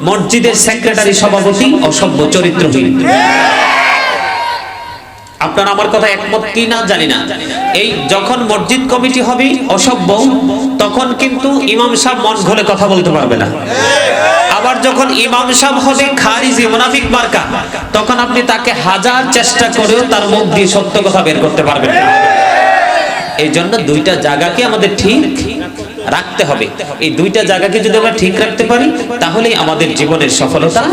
মসজিদের সেক্রেটারি, সভাপতি অসভ্য, চরিত্রহীন। আপনারা আমার কথা একমত কি না জানি না। এই যখন মসজিদ কমিটি হবে অসভ্য, তখন কিন্তু ইমাম সাহেব মন ঘোলে কথা বলতে পারবে না। আবার যখন ইমাম সাহেব হবে খারিজি, মুনাফিক মার্কা, তখন আপনি তাকে হাজার চেষ্টা করেও তার মুখ দিয়ে সত্য কথা বের করতে পারবেন না। এই জন্য দুইটা জায়গাকে আমাদের ঠিক রাখতে হবে। এই দুইটা জায়গাকে যদি আমরা ঠিক রাখতে পারি, তাহলেই আমাদের জীবনের সফলতা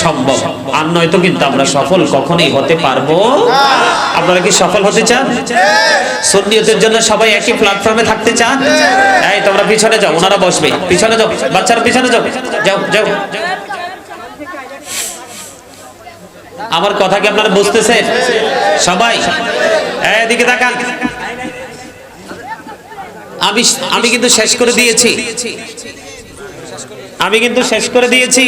সম্ভব। আর নয়তো কিন্তু আমরা সফল কখনোই হতে পারবো। আপনারা কি সফল হতে চান? সুন্নিয়তের জন্য সবাই একই প্ল্যাটফর্মে থাকতে চান? এই তোমরা পিছনে যাও, ওনারা বসবে, পিছনে যাও, বাচ্চারা পিছনে যাও, যাও যাও। আমার কথা কি আপনারা বুঝতেছেন? সবাই এদিকে তাকান। আমি কিন্তু শেষ করে দিয়েছি, আমি কিন্তু শেষ করে দিয়েছি।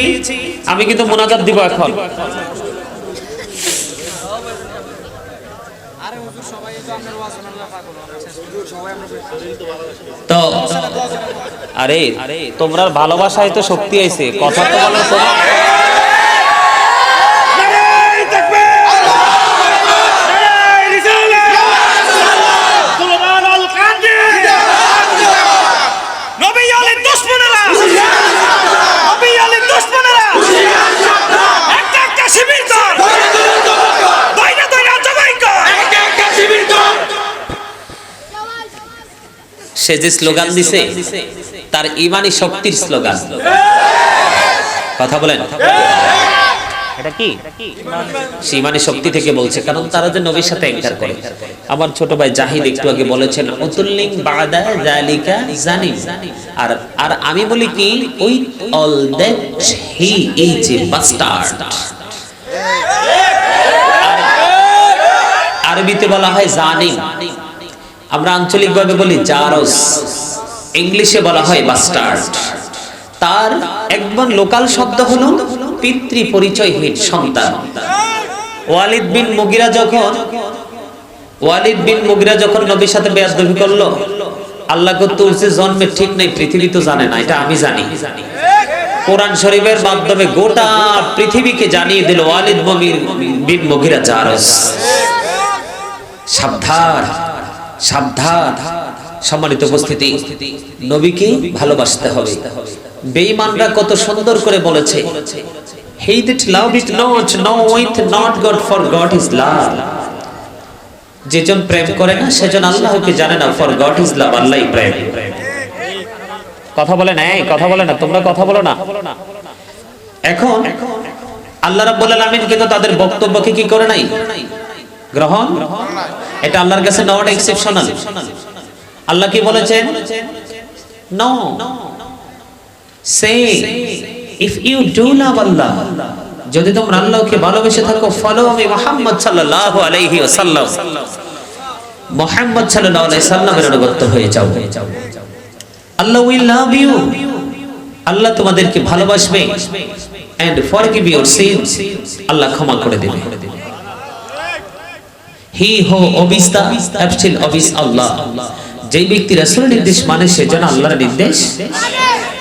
আমি কিন্তু মুনাজাত দিব এখন। তো আরে তোমরা ভালোবাসায় তো শক্তি আইছে, কথা তো বলো তো। সে যে স্লোগান দিছে, তার ইমানি শক্তির স্লোগান। কথা বলেন, এটা কি? সে ইমানি শক্তি থেকে বলছে, কারণ তারা যে নবীর সাথে এনকার করে। আমার ছোট ভাই জাহিদ একটু আগে বলেছেন উতুল্লিং বাদা যালিকা জানিম। আর আমি বলি কি, we all that he is a bastard. আরবিতে বলা হয় জানিম, আমরা আঞ্চলিকভাবে বলি জারস, ইংলিশে বলা হয় বাস্টার্ড। তার একবার লোকাল শব্দ হলো পিতৃ পরিচয়হীন সন্তান। ওয়ালিদ বিন মুগিরা যখন নবীর সাথে বেয়াদবি করলো, আল্লাহকে তুলসি জন্মে ঠিক নেই, পৃথিবী তো জানে না, এটা আমি জানি। কোরআন শরীফের মাধ্যমে গোটা পৃথিবীকে জানিয়ে দিল ওয়ালিদ বিন মুগিরা জারস। সাবধান, সাবধান। সম্মানিত উপস্থিতি, নবীকে ভালোবাসতে হবে। বেঈমানরা কত সুন্দর করে বলেছে, he that loveth not knoweth not God, for God is love। যেজন প্রেম করে না সেজন আল্লাহকে জানে না, for God is love, আল্লাহই প্রেম। কথা বলে না, কথা বলে না, তোমরা কথা বলো না। এখন আল্লাহ রাব্বুল আলামিন কিন্তু তাদের বক্তব্যকে কি করে নাই? গ্রহণ। এটা আল্লাহর কাছে নট এক্সেপশনাল। আল্লাহ কি বলেছেন? No, say if you do love Allah, যদি তোমরা আল্লাহকে ভালোবেসে থাকো, ফলো মি মুহাম্মদ সাল্লাল্লাহু আলাইহি ওয়াসাল্লাম, মুহাম্মদ সাল্লাল্লাহু আলাইহি সাল্লামের অনুগত হয়ে যাও। আল্লাহ উইল লাভ ইউ, আল্লাহ তোমাদেরকে ভালোবাসবে। এন্ড ফরগিভ ইউর সিনস, আল্লাহ ক্ষমা করে দেবে। হি হো obeys the absolute obeys Allah। যে ব্যক্তি রাসূলের নির্দেশ মানে সেজন আল্লাহর নির্দেশ।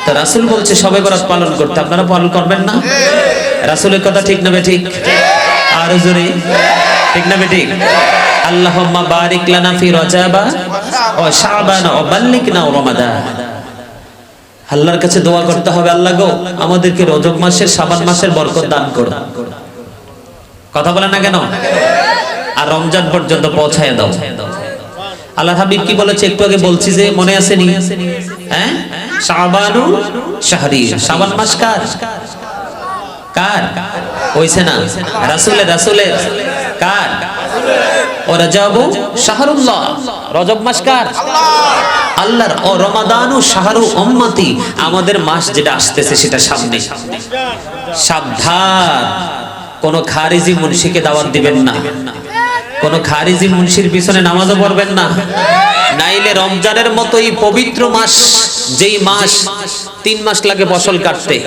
তো রাসূল বলছে সবে বরাত পালন করতে, আপনারা পালন করবেন না? রাসূলের কথা ঠিক না ঠিক? আর জোরে ঠিক না ঠিক? আল্লাহুম্মা বারিক লানা ফি রজাবা ওয়া শাবান ওয়া বাল্লিগনা রমাদান। আল্লাহর কাছে দোয়া করতে হবে, আল্লাহ গো আমাদেরকে রজব মাসের, শাবান মাসের বরকত দান করো। কথা বলেন না কেন? আর রমজান পর্যন্ত পৌঁছায় দাও। আল্লাহ হাবিব কি বলেছে একটু আগে বলছি যে, মনে আছে নি? হ্যাঁ, শাবানু শাহরি, শাবান মাস কার? কার হইছে না? রাসূলের কার? ও রজব শাহরুল্লাহ, রজব মাস কার? আল্লাহর। ও রমাদানু শাহরু উম্মতি, আমাদের মাস যেটা আসতেছে সেটা সামনে। সাবধান, কোন খারিজি মুন্সিকে দাওয়াত দিবেন না, কোন খারিজি মুন্সির পিছনে নামাজও পড়বেন না। নাইলে রমজানের মতোই পবিত্র মাস, যেই মাস 3 মাস লাগে ফসল কাটতে।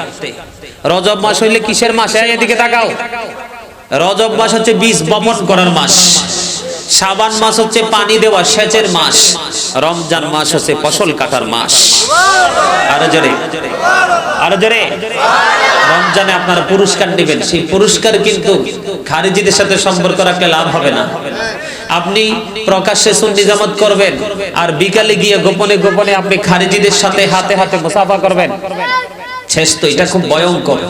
রজব মাস হইলে কিসের মাস? এদিকে তাকাও। রজব মাস হচ্ছে বীজ বপন করার মাস, শাবান মাস হচ্ছে পানি দেওয়া সেচের মাস, রমজান মাস হচ্ছে ফসল কাটার মাস। আরো জোরে, আরো জোরে। রমজানে আপনারা পুরস্কার নেবেন, সেই পুরস্কার কিন্তু খারিজিদের সাথে সম্পর্ক রাখলে লাভ হবে না। আপনি প্রকাশ্যে সুন্নি জামাত করবেন আর বিকালে গিয়ে গোপনে গোপনে আপনি খারিজিদের সাথে হাতে হাতে মুসাফা করবেন, শেষ তো। এটা খুব ভয়ঙ্কর,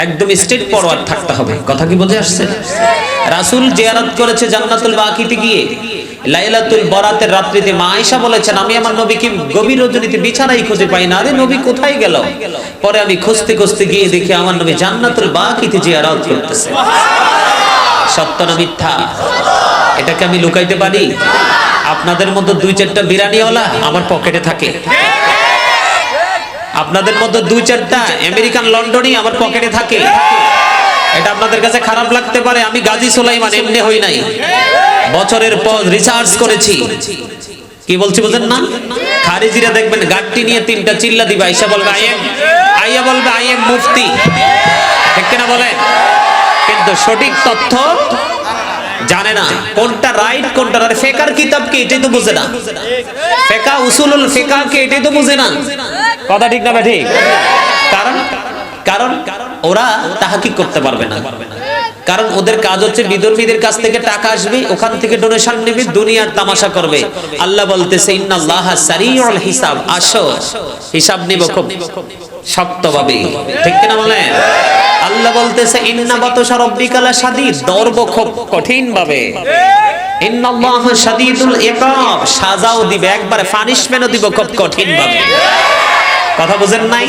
একদম স্ট্রেট ফরওয়ার্ড থাকতে হবে। কথা কি বুঝে আসছে? রাসূল জিয়ারত করেছে জান্নাতুল বাকিতে গিয়ে লাইলাতুল বরাতের রাত্রিতে। মা আয়েশা বলেছেন, আমি আমার নবীকে গভীর রজনীতে বিছানায় খুঁজে পাই না। আরে নবী কোথায় গেল? পরে আমি খুঁজতে খুঁজতে গিয়ে দেখি আমার নবী জান্নাতুল বাকিতে জিয়ারত করতেছে। সত্য না মিথ্যা? এটাকে আমি লুকাইতে পারি? আপনাদের মধ্যে 2-4টা বিরিয়ানিওয়ালা আমার পকেটে থাকে, আপনাদের মধ্যে 2-4টা আমেরিকান লন্ডনই আমার পকেটে থাকে। এটা আপনাদের কাছে খারাপ লাগতে পারে। আমি গাজী সুলাইমান এমনি হই নাই, বছরের পর রিসার্চ করেছি। কি বলছি বুঝেন না? খারিজিরা দেখবেন গাট্টি নিয়ে 3টা চিল্লা দিবা, আয়েশা বলবে আইয়া বলবে আই এম মুফতি, ঠিক কিনা বলে? কিন্তু সঠিক তথ্য জানে না, কোনটা রাইট কোনটা রাইট। ফিকহর কিতাব কি এটাই তো বুঝে না, ফিকহ উসুলুল ফিকহ কি এটাই তো বুঝে না। কথা ঠিক না ঠিক? কারণ ওরা তাহকিক করতে পারবে না। কারণ ওদের কাজ হচ্ছে বিধর্মীদের কাছ থেকে টাকা আসবে, ওখান থেকে ডোনেশন নেবে, দুনিয়ার তামাশা করবে। আল্লাহ বলতেছে ইন্নাল্লাহা সারিউল হিসাব, আসো হিসাব নিব খুব শক্তভাবে, ঠিক কিনা বলেন? আল্লাহ বলতেছে ইন্না বাতাশা রাব্বিকা লাশাদীদ, দর্ব খুব কঠিন ভাবে। ইন্নাল্লাহা শাদীদুল ইকাব, সাজাও দিবে, একবারে পানিশমেন্টও দিব খুব কঠিন ভাবে। কথা বুঝেন নাই?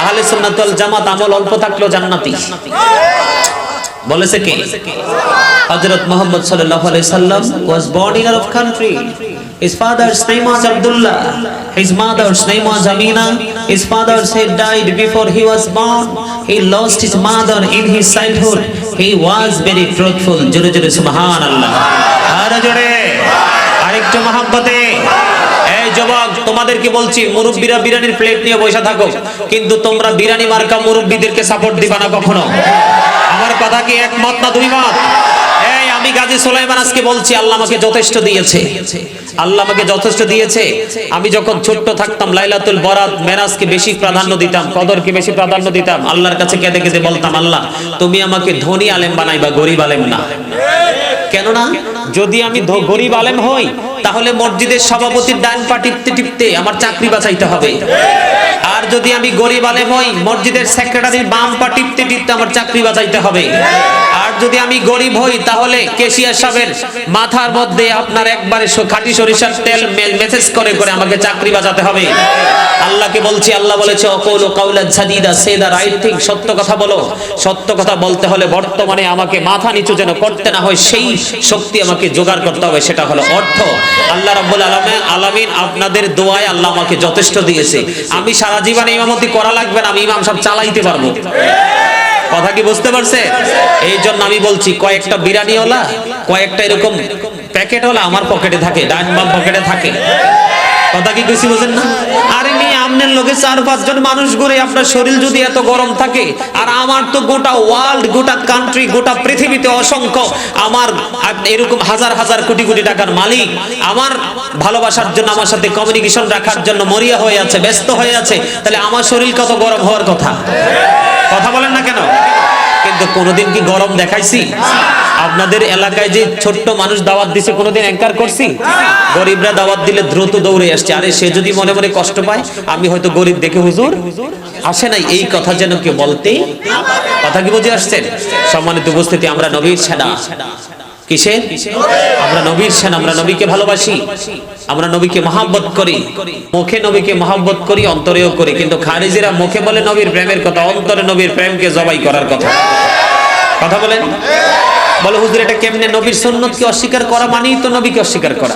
আহলে সুন্নাত ওয়াল জামাত আমল অল্প থাকলেও জান্নাতি বলেছে কে? হযরত মুহাম্মদ সাল্লাল্লাহু আলাইহি সাল্লাম was born in Arab country. His father's name was Abdullah, his mother's name was Amina. His father had died before he was born. He lost his mother in his childhood. He was very truthful. জোরে জোরে সুবহানাল্লাহ। আর জোরে আরেকটু মহব্বতে। এই যুবক, তোমাদেরকে বলছি, মুরব্বিরা বিরিয়ানির প্লেট নিয়ে বসে থাকো, কিন্তু তোমরা বিরিয়ানি মার্কা মুরব্বিদেরকে সাপোর্ট দিবা না কখনো। আমার কথা কি একমত না দুই মত? এই আমি গাজী সুলাইমান আজকে বলছি, আল্লাহ আমাকে যথেষ্ট দিয়েছে, আল্লাহ আমাকে যথেষ্ট দিয়েছে। আমি যখন ছোট্ট থাকতাম লাইলাতুল বরাত মেরাজকে বেশি প্রাধান্য দিতাম, কদরকে বেশি প্রাধান্য দিতাম। আল্লাহর কাছে কেঁদে কেঁদে বলতাম, আল্লাহ তুমি আমাকে ধনী আলেম বানাইবা, গরিব আলেম না। কেননা যদি আমি গরিব আলেম হই তাহলে মসজিদের সভাপতির ডান পা টিপতে টিপতে আমার চাকরি বাঁচাইতে হবে। আর যদি আমি গরিব আলেম হই মসজিদের সেক্রেটারির বাম পা টিপতে টিপতে আমার চাকরি বাঁচাইতে হবে। আর যদি আমি গরিব হই তাহলে কেশিয়ার সাহেবের মাথার মধ্যে আপনার একবারে খাঁটি সরিষার তেল মেসেজ করে করে আমাকে চাকরি বাঁচাতে হবে। আল্লাহকে বলছি, আল্লাহ বলেছে অকৌল কাউলান সাদিদা, সে দা রাইট থিং, সত্য কথা বলো। সত্য কথা বলতে হলে বর্তমানে আমাকে মাথা নিচু যেন করতে না হয় সেই শক্তি আমাকে জোগাড় করতে হবে, সেটা হলো অর্থ। আল্লাহ রাব্বুল আলামিন আপনাদের দোয়ায় আল্লাহ আমাকে যথেষ্ট দিয়েছে। আমি সারা জীবন ইমামতি করা লাগবে না, আমি ইমাম সাহেব চালাইতে পারবো। কথা কি বুঝতে পারছে? এই জন্য আমি বলছি, কয়েকটা বিরিয়ানিওয়ালা, কয়েকটা এরকম প্যাকেটওয়ালা আমার পকেটে থাকে, ডান বাম পকেটে থাকে। কথা কি কিছু বুঝেন না? আরে মেয়ে, আপনার লোকে 4-5 জন মানুষ ঘুরে, আপনার শরীর যদি এত গরম থাকে, আর আমার তো গোটা ওয়ার্ল্ড, গোটা কান্ট্রি, গোটা পৃথিবীতে অসংখ্য আমার এরকম হাজার হাজার কোটি কোটি টাকার মালিক আমার ভালোবাসার জন্য, আমার সাথে কমিউনিকেশন রাখার জন্য মরিয়া হয়ে আছে, ব্যস্ত হয়ে আছে, তাহলে আমার শরীর কত গরম হওয়ার কথা। কথা বলেন না কেন? কিন্তু কোনোদিন কি গরম দেখাইছি? আপনাদের এলাকায় যে ছোট্ট মানুষ দাওয়াত দিছে কোনোদিন অ্যাঙ্কার করছি? গরিবরা দাওয়াত দিলে দ্রুত দৌড়ে আসছে। আরে সে যদি মনে মনে কষ্ট পায়, আমি হয়তো গরিব দেখে হুজুর আসে নাই, এই কথা যেন কেউ বলতে। কথা কি বুঝে আসছেন? সম্মানিত উপস্থিতি, আমরা নবীর সেনা। কিসে? আমরা নবীর সেনা, আমরা নবীকে ভালোবাসি, আমরা নবীকে মহব্বত করি। মুখে নবীকে মহব্বত করি, অন্তরেও করি। কিন্তু খারিজিরা মুখে বলে নবীর প্রেমের কথা, অন্তরে নবীর প্রেমকে জবাই করার কথা। কথা বলেন, বলে হুজুর এটা কেমনে? নবীর সুন্নতকে অস্বীকার করা মানেই তো নবীকে অস্বীকার করা।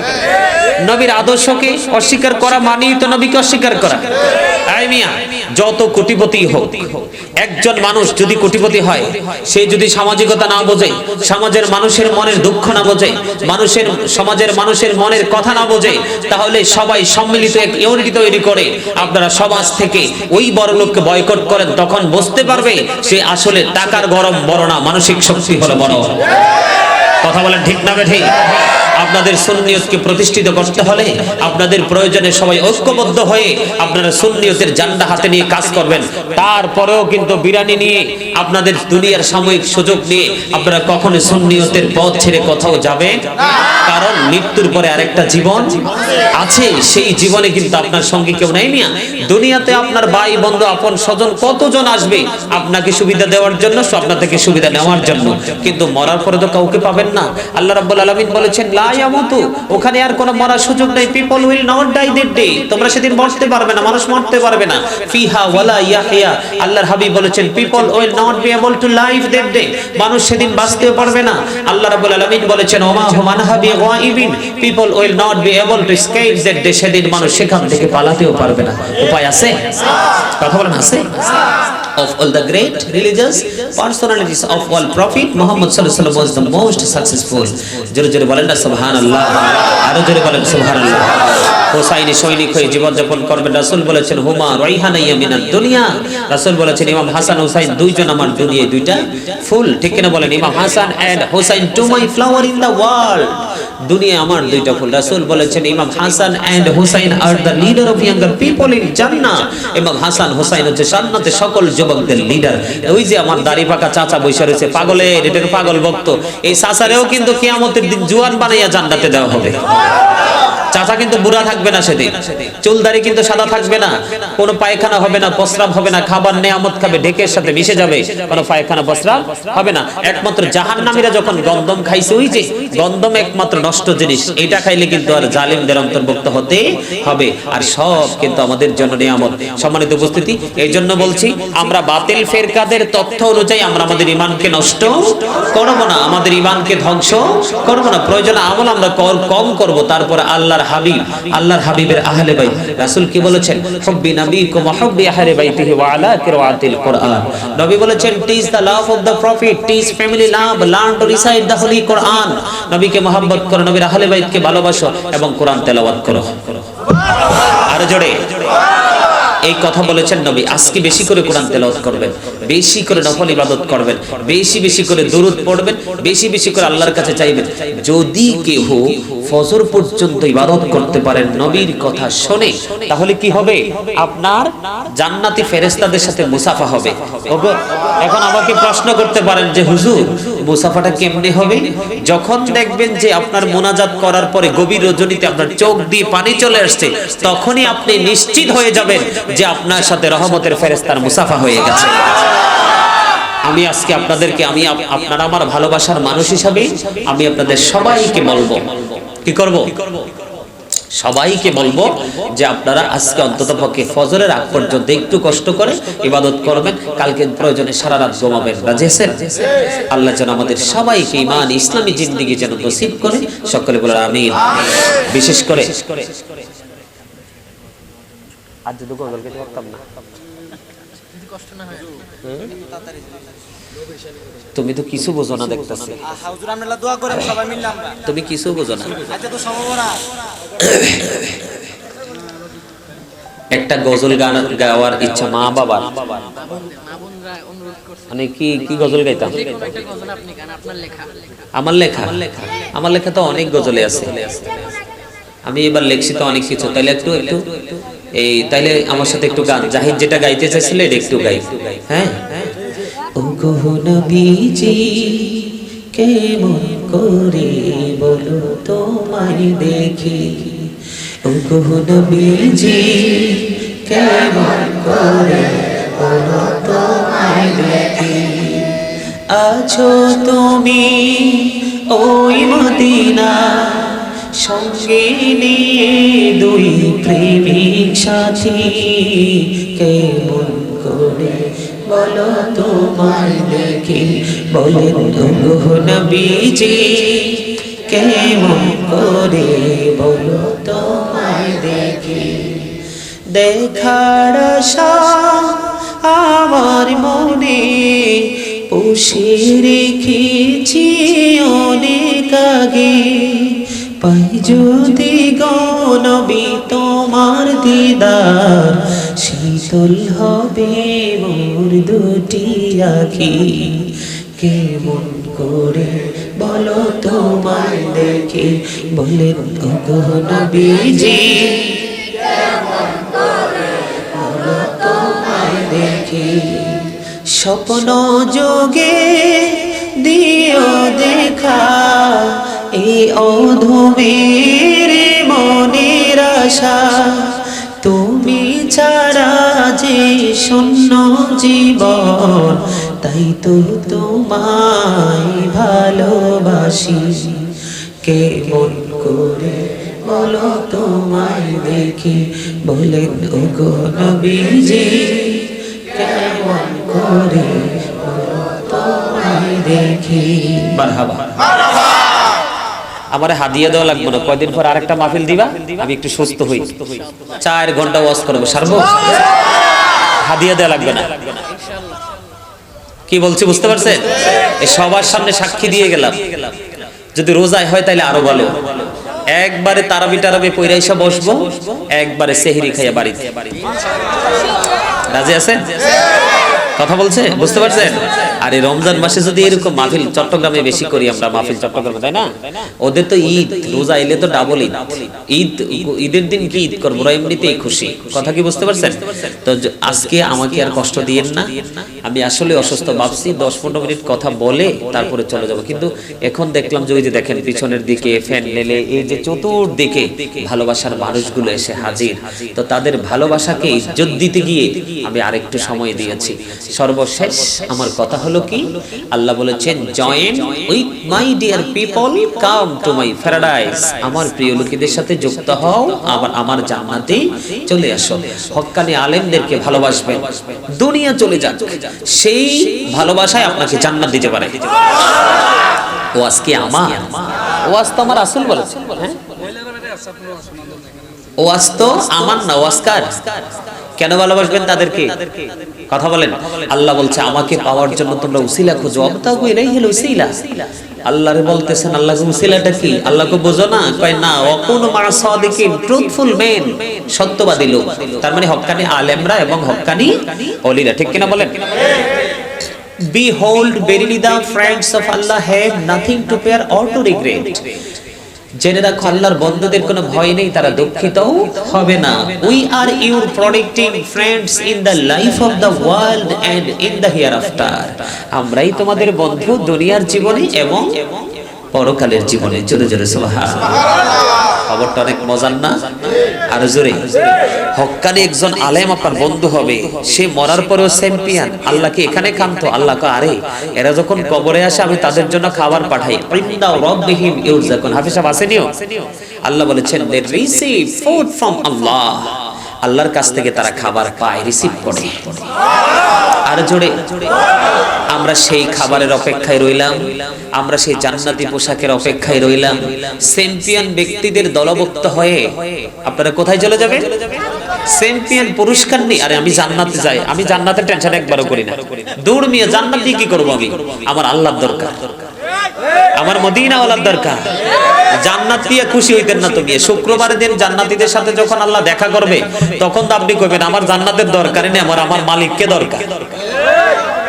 নবীর আদর্শকে অস্বীকার করা মানেই তো নবীকে অস্বীকার করা। আই মিয়া, যত কোটিপতি হোক, একজন মানুষ যদি কোটিপতি হয়, সে যদি সামাজিকতা না বোঝে, সমাজের মানুষের মনের দুঃখ না বোঝে, সমাজের মানুষের মনের কথা না বোঝে, তাহলে সবাই সম্মিলিত এক ইউনিটি তৈরি করে আপনারা সমাজ থেকে ওই বড় লোককে বয়কট করেন, তখন বুঝতে পারবে সে আসলে টাকার গরম বড় না, মানসিক শক্তি হলো বড়। কথা বলেন ঠিক না বেঠিক? আপনাদের সুন্নিয়তকে প্রতিষ্ঠিত করতে হলে আপনাদের প্রয়োজনে সবাই ঐক্যবদ্ধ হয়ে আপনারা সুন্নিয়তের ঝান্ডা হাতে নিয়ে কাজ করবেন। তারপরেও কিন্তু বিরানি নিয়ে আপনাদের দুনিয়ার সাময়িক সুযোগ নিয়ে আপনারা কখনো সুন্নিয়তের পথ ছেড়ে কোথাও যাবেন না, কারণ মৃত্যুর পরে আরেকটা জীবন আছে। সেই জীবনে কিন্তু আপনার সঙ্গে কেউ নাই মিয়া। দুনিয়াতে আপনার ভাই বন্ধু আপন স্বজন কতজন আসবে আপনাকে সুবিধা দেওয়ার জন্য, আপনার থেকে সুবিধা নেওয়ার জন্য, কিন্তু মরার পরে তো কাউকে পাবেন না। আল্লাহ রাব্বুল আলামিন বলেছেন লা ইয়ামুতু, ওখানে আর কোনো মরার সুযোগ নাই। People will not die that day, তোমরা সেদিন মরতে পারবে না, মানুষ মরতে পারবে না। ফিহা ওয়ালা ইয়াহইয়া, আল্লাহর হাবিব বলেছেন people will not be able two live that day, মানুষ সেদিন বাঁচতে পারবে না। আল্লাহ রাব্বুল আলামিন বলেছেন ওমা হুম আনহা বিগাইবিন, people will not be able to escape that day, সেদিন মানুষ সেখান থেকে পালাতেও পারবে না। উপায় আছে? কথা বলেন আছে? Of all the great religious personalities of all prophet, Muhammad sallallahu alaihi wasallam was the most successful. জোরে জোরে বলেন না সুবহানাল্লাহ, আরো জোরে বলেন সুবহানাল্লাহ। হোসাইনি সৈনিক হয়ে জীবন যাপন করবেন। রাসূল বলেছেন হুমা রাইহানাইয়া মিনাদ দুনিয়া, রাসূল বলেছেন ইমাম হাসান হুসাইন দুইজন আমার দুনিয়ায় দুইটা ফুল। ঠিক কিনা বলেন? Imam Hasan and Husain to my flower in the world, দুনিয়া আমার দুইটা ফুল। রাসূল বলেছেন Imam Hasan and Husain are the leader of younger people in Jannah, Imam Hasan Hussain হচ্ছে জান্নাতে সকল যুবকদের লিডার। ওই যে আমার দাড়ি পাকা চাচা বসে রয়েছে, পাগলের এটাকে পাগল ভক্ত, এই চাচারেও কিন্তু কিয়ামতের দিন জুয়ান বানাইয়া জান্নাতে দেওয়া হবে। চাচা কিন্তু বুড়া থাকবে না সেদিন, চুলদারি কিন্তু সাদা থাকবে না, কোনো পায়খানা হবে না, প্রস্রাব হবে না, খাবার নেয়ামত খাবে, ঢেকের সাথে মিশে যাবে, কোনো পায়খানা প্রস্রাব হবে না। একমাত্র জাহান্নামীরা যখন গন্ধম খাইছে, ওই যে গন্ধম একমাত্র নষ্ট জিনিস, এটা খাইলে কিন্তু আর জালিমদের অন্তর্ভুক্ত হতে হবে। আর সব কিন্তু আমাদের জন্য নিয়ামত। সম্মানিত উপস্থিতি, এই জন্য বলছি আমরা বাতিল ফেরকাদের তথ্য অনুযায়ী আমরা আমাদের ঈমানকে নষ্ট করব না, আমাদের ঈমানকে ধ্বংস করব না। প্রয়োজন আমল আমরা কম করব। তারপর আল্লাহর হাবিব, আল্লাহর হাবিবের আহলে বাইত, রাসূল কি বলেছেন? হুব্বি নবীকুম ওয়া হুব্বি আহলে বাইতিহি ওয়া আলা কিরাআতিল কুরআন। নবী বলেছেন teach the love of the prophet, teach family love, learn to recite the holy Quran. নবীকে মহব্বত করো, নবীর আহলে বাইতকে ভালোবাসো এবং কোরআন তেলাওয়াত করো। আর জোরে এই কথা বলেছেন নবী। আজকে বেশি করে কোরআন তেলাওয়াত করবেন, বেশি করে নফল ইবাদত করবেন, বেশি বেশি করে দুরূদ পড়বেন, বেশি বেশি করে আল্লাহর কাছে চাইবেন। যদি কেউ ফজর পর্যন্ত ইবাদত করতে পারেন নবীর কথা শুনে, তাহলে কি হবে? আপনার জান্নাতি ফেরেশতাদের সাথে মুসাফা হবে। এখন আমাকে প্রশ্ন করতে পারেন যে হুজুর মুসাফাটা কেমনে হবে? যখন দেখবেন যে আপনার মোনাজাত করার পরে গভীর রজনীতে আপনার চোখ দিয়ে পানি চলে আসছে, তখনই আপনি নিশ্চিত হয়ে যাবেন যে আপনার সাথে রহমতের ফেরেশতার মুসাফা হয়ে গেছে। আমি আজকে আপনাদেরকে, আমি আপনারা আমার ভালোবাসার মানুষ হিসাবে আমি আপনাদের সবাইকে বলবো, কি করব? সবাইকে বলবো যে আপনারা আজকে অন্ততপক্ষে ফজরের আগ পর্যন্ত একটু কষ্ট করে ইবাদত করবেন, কালকে প্রয়োজনে সারা রাত ঘুমাবেন। রাজি আছেন? আল্লাহ যেন আমাদের সবাইকে ঈমান ইসলামী জিন্দেগি যেন নসিব করে, সকলে বলেন আমিন। বিশেষ করে আজ যদি গজল গাইতে পারতাম না, কষ্ট না হয়, তুমি তো কিছু বোঝো না দেখতেছি। হুজুর আমরা দোয়া করেন সবাই মিলে, আমরা তুমি কিছু বোঝো না। আচ্ছা তো সম্ভাবনা একটা গজল গান গাওয়ার ইচ্ছা মা বাবার, মানে কি কি গজল গাইতাম? আমার লেখা, আমার লেখা তো অনেক গজলে আছে, আমি এবার লেখছি তো অনেক কিছু। তাইলে একটু একটু এই তাইলে আমার সাথে একটু গান, জাহিদ যেটা গাইতে চাইছিল এটা একটু গাই। হ্যাঁ, ও গো নবীজি কেমন করে বলো তোমায় দেখি, ও গো নবীজি কেমন করে বলো তোমায় দেখি, আছো তুমি ওই মদিনা সঙ্গে নিয়ে দুই প্রেমিক সাথী, কেমন করে বলো তোমায় দেখি, বলেন গো নবীজি কেমন করে বলো তোমায় দেখি, দেখার আশা আমার মনে পুষে রেখেছি অনেক আগে, পাই যদি গনবি তোমার দিদার, শীতল হবে মোর দুটি আখি, কেমন করে বলো তোমায় দেখি, বলেন ওগো নবীজি কেমন করে বলো তোমায় দেখি, স্বপ্ন যোগে দিও দেখা এই অধমের মনের আশা, তুমি ছাড়া যে শূন্য জীবন, তাই তো তোমায় ভালোবাসি, কেমন করে বলো তোমায় দেখি, বলেন ওগো নবীজি কেমন করে বলো তোমায় দেখি। মারহাবা। আমারে হাদিয়া দেওয়া লাগবে না, কয়দিন পর আরেকটা মাহফিল দিবা, আমি একটু সুস্থ হই, 4 ঘন্টা ওয়াজ করব, সারবো, হাদিয়া দেওয়া লাগবে না। কি বলছি বুঝতে পারছেন? এই সবার সামনে সাক্ষী দিয়ে গেলাম, যদি রোজায় হয় তাহলে আরো ভালো, একবারে তারাবি টারাবি পয়রা এসে বসবো, একবারে সেহরি খাইয়া বাড়িতে। রাজি আছেন? কথা বলছে, বুঝতে পারছেন? আর এই রমজান মাসে যদি এরকম মাহফিল চট্টগ্রামে বেশি করি আমরা, মাহফিল চট্টগ্রামে, তাই না? ওদের তো ঈদ, রোজা এলে তো ডাবল ঈদ, ঈদের দিন কি ঈদ করবো, এমনিতেই খুশি। কথা কি বুঝতে পারছেন? তো আজকে আমাকে আর কষ্ট দিয়েন না, আমি আসলে অসুস্থ, ভাবছি 10-15 মিনিট কথা বলে তারপরে চলে যাব, কিন্তু এখন দেখলাম যে ওই যে দেখেন পিছনের দিকে ফ্যান নেলে এই যে চতুর্দিকে ভালোবাসার মানুষগুলো এসে হাজির, তো তাদের ভালোবাসাকে ইজ্জত দিতে গিয়ে আমি আরেকটু সময় দিয়েছি। সর্বশেষ আমার কথা হলো কি, আল্লাহ বলেছেন join with my dear people, come to my paradise, আমার প্রিয় লোকেদের সাথে যুক্ত হও, আমার জান্নাতে চলে আসো। হক্কানি আলেমদেরকে ভালোবাসবেন, দুনিয়া চলে যাক, সেই ভালোবাসায় আপনাকে জান্নাত দিতে পারে। ওয়াজ কি আমার, ওয়াজ তো আমার রাসূল বলেছেন, হ্যাঁ ওয়াজ তো আমার না, ওয়াজ কার? কেন ভালোবাসবেন তাদেরকে? কথা বলেন। আল্লাহ বলছে আমাকে পাওয়ার জন্য তোমরা উসিলা খোঁজো, আবতাগু ইলাইহিল উসিলা। আল্লাহরে বলতেছেন আল্লাহকে উসিলাটা কি? আল্লাহকে বোঝো না? কয় না, ওয়াকুনু মা সাদিকিন, ট্রুথফুল মেন, সত্যবাদী লোক, তার মানে হক্কানি আলেমরা এবং হক্কানি ওলিরা, ঠিক কিনা বলেন? Behold, verily the friends of Allah have nothing to fear or to regret. জেনে রাখো আল্লাহর বন্ধুদের কোনো ভয় নেই, তারা দুঃখিত হবে না। We are your protecting friends in the life of the world and in the hereafter. আমরাই তোমাদের বন্ধু দুনিয়ার জীবনে এবং পরকালের জীবনে। জোরে জোরে সুবহানাল্লাহ। খবরটা অনেক মজার না? আর জোরে, হক্কানি একজন আলেম আপনার বন্ধু হবে, সে মরার পরেও চ্যাম্পিয়ন। আল্লাহকে এখানে কামতো, আল্লাহকে আরে এরা যখন কবরে আসে আমি তাদের জন্য খাবার পাঠাই, ইনদা রাব্বিহিম ইউরজাকুন। হাফেজ সাহেব আসেনিও, আল্লাহ বলেছেন দে রিসিভ ফুড ফ্রম আল্লাহ, আল্লাহর কাছ থেকে তারা খাবার পায়, রিসিভ করে। আর জোরে, আমরা সেই খাবারের অপেক্ষায় রইলাম, আমরা সেই জান্নাতি পোশাকের অপেক্ষায় রইলাম। চ্যাম্পিয়ন ব্যক্তিদের দলভুক্ত হয়ে আপনারা কোথায় চলে যাবে? চ্যাম্পিয়ন পুরস্কার নেই। আরে আমি জান্নাতে যাই, আমি জান্নাতের টেনশন একবারও করি না। দূর মিয়া, জান্নাত দিয়ে কি করবো আমি? আমার আল্লাহর দরকার, আমার মদিনাওয়ালার দরকার। জান্নাত দিয়ে খুশি হইতেন না তুমি? শুক্রবারের দিন জান্নাতীদের সাথে যখন আল্লাহ দেখা করবে, তখন তো আপনি কইবেন আমার জান্নাতের দরকার নেই, আমার মালিককে দরকার।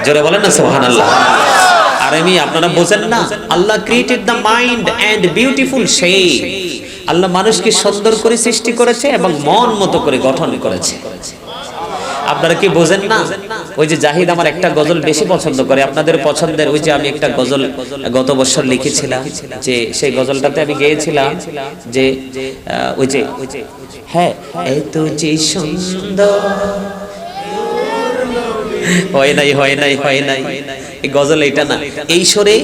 জোরে বলেন না সুবহানাল্লাহ। আর আমি, আপনারা বোঝেন না, Allah created the mind and beautiful shape. Allah মানুষকে সুন্দর করে সৃষ্টি করেছে এবং মন মতো করে গঠন করেছে। আপনারা কি বোঝেন না? ওই যে জাহিদ আমার একটা গজল বেশি পছন্দ করে, আপনাদের পছন্দের। ওই যে আমি একটা গজল গত বছর লিখেছিলাম, যে সেই গজলটাতে আমি গেয়েছিলাম যে ওই যে হ্যাঁ এত যে সুন্দর, হয় নাই হয় নাই হয় নাই, এই গজল এটা না। এই সরে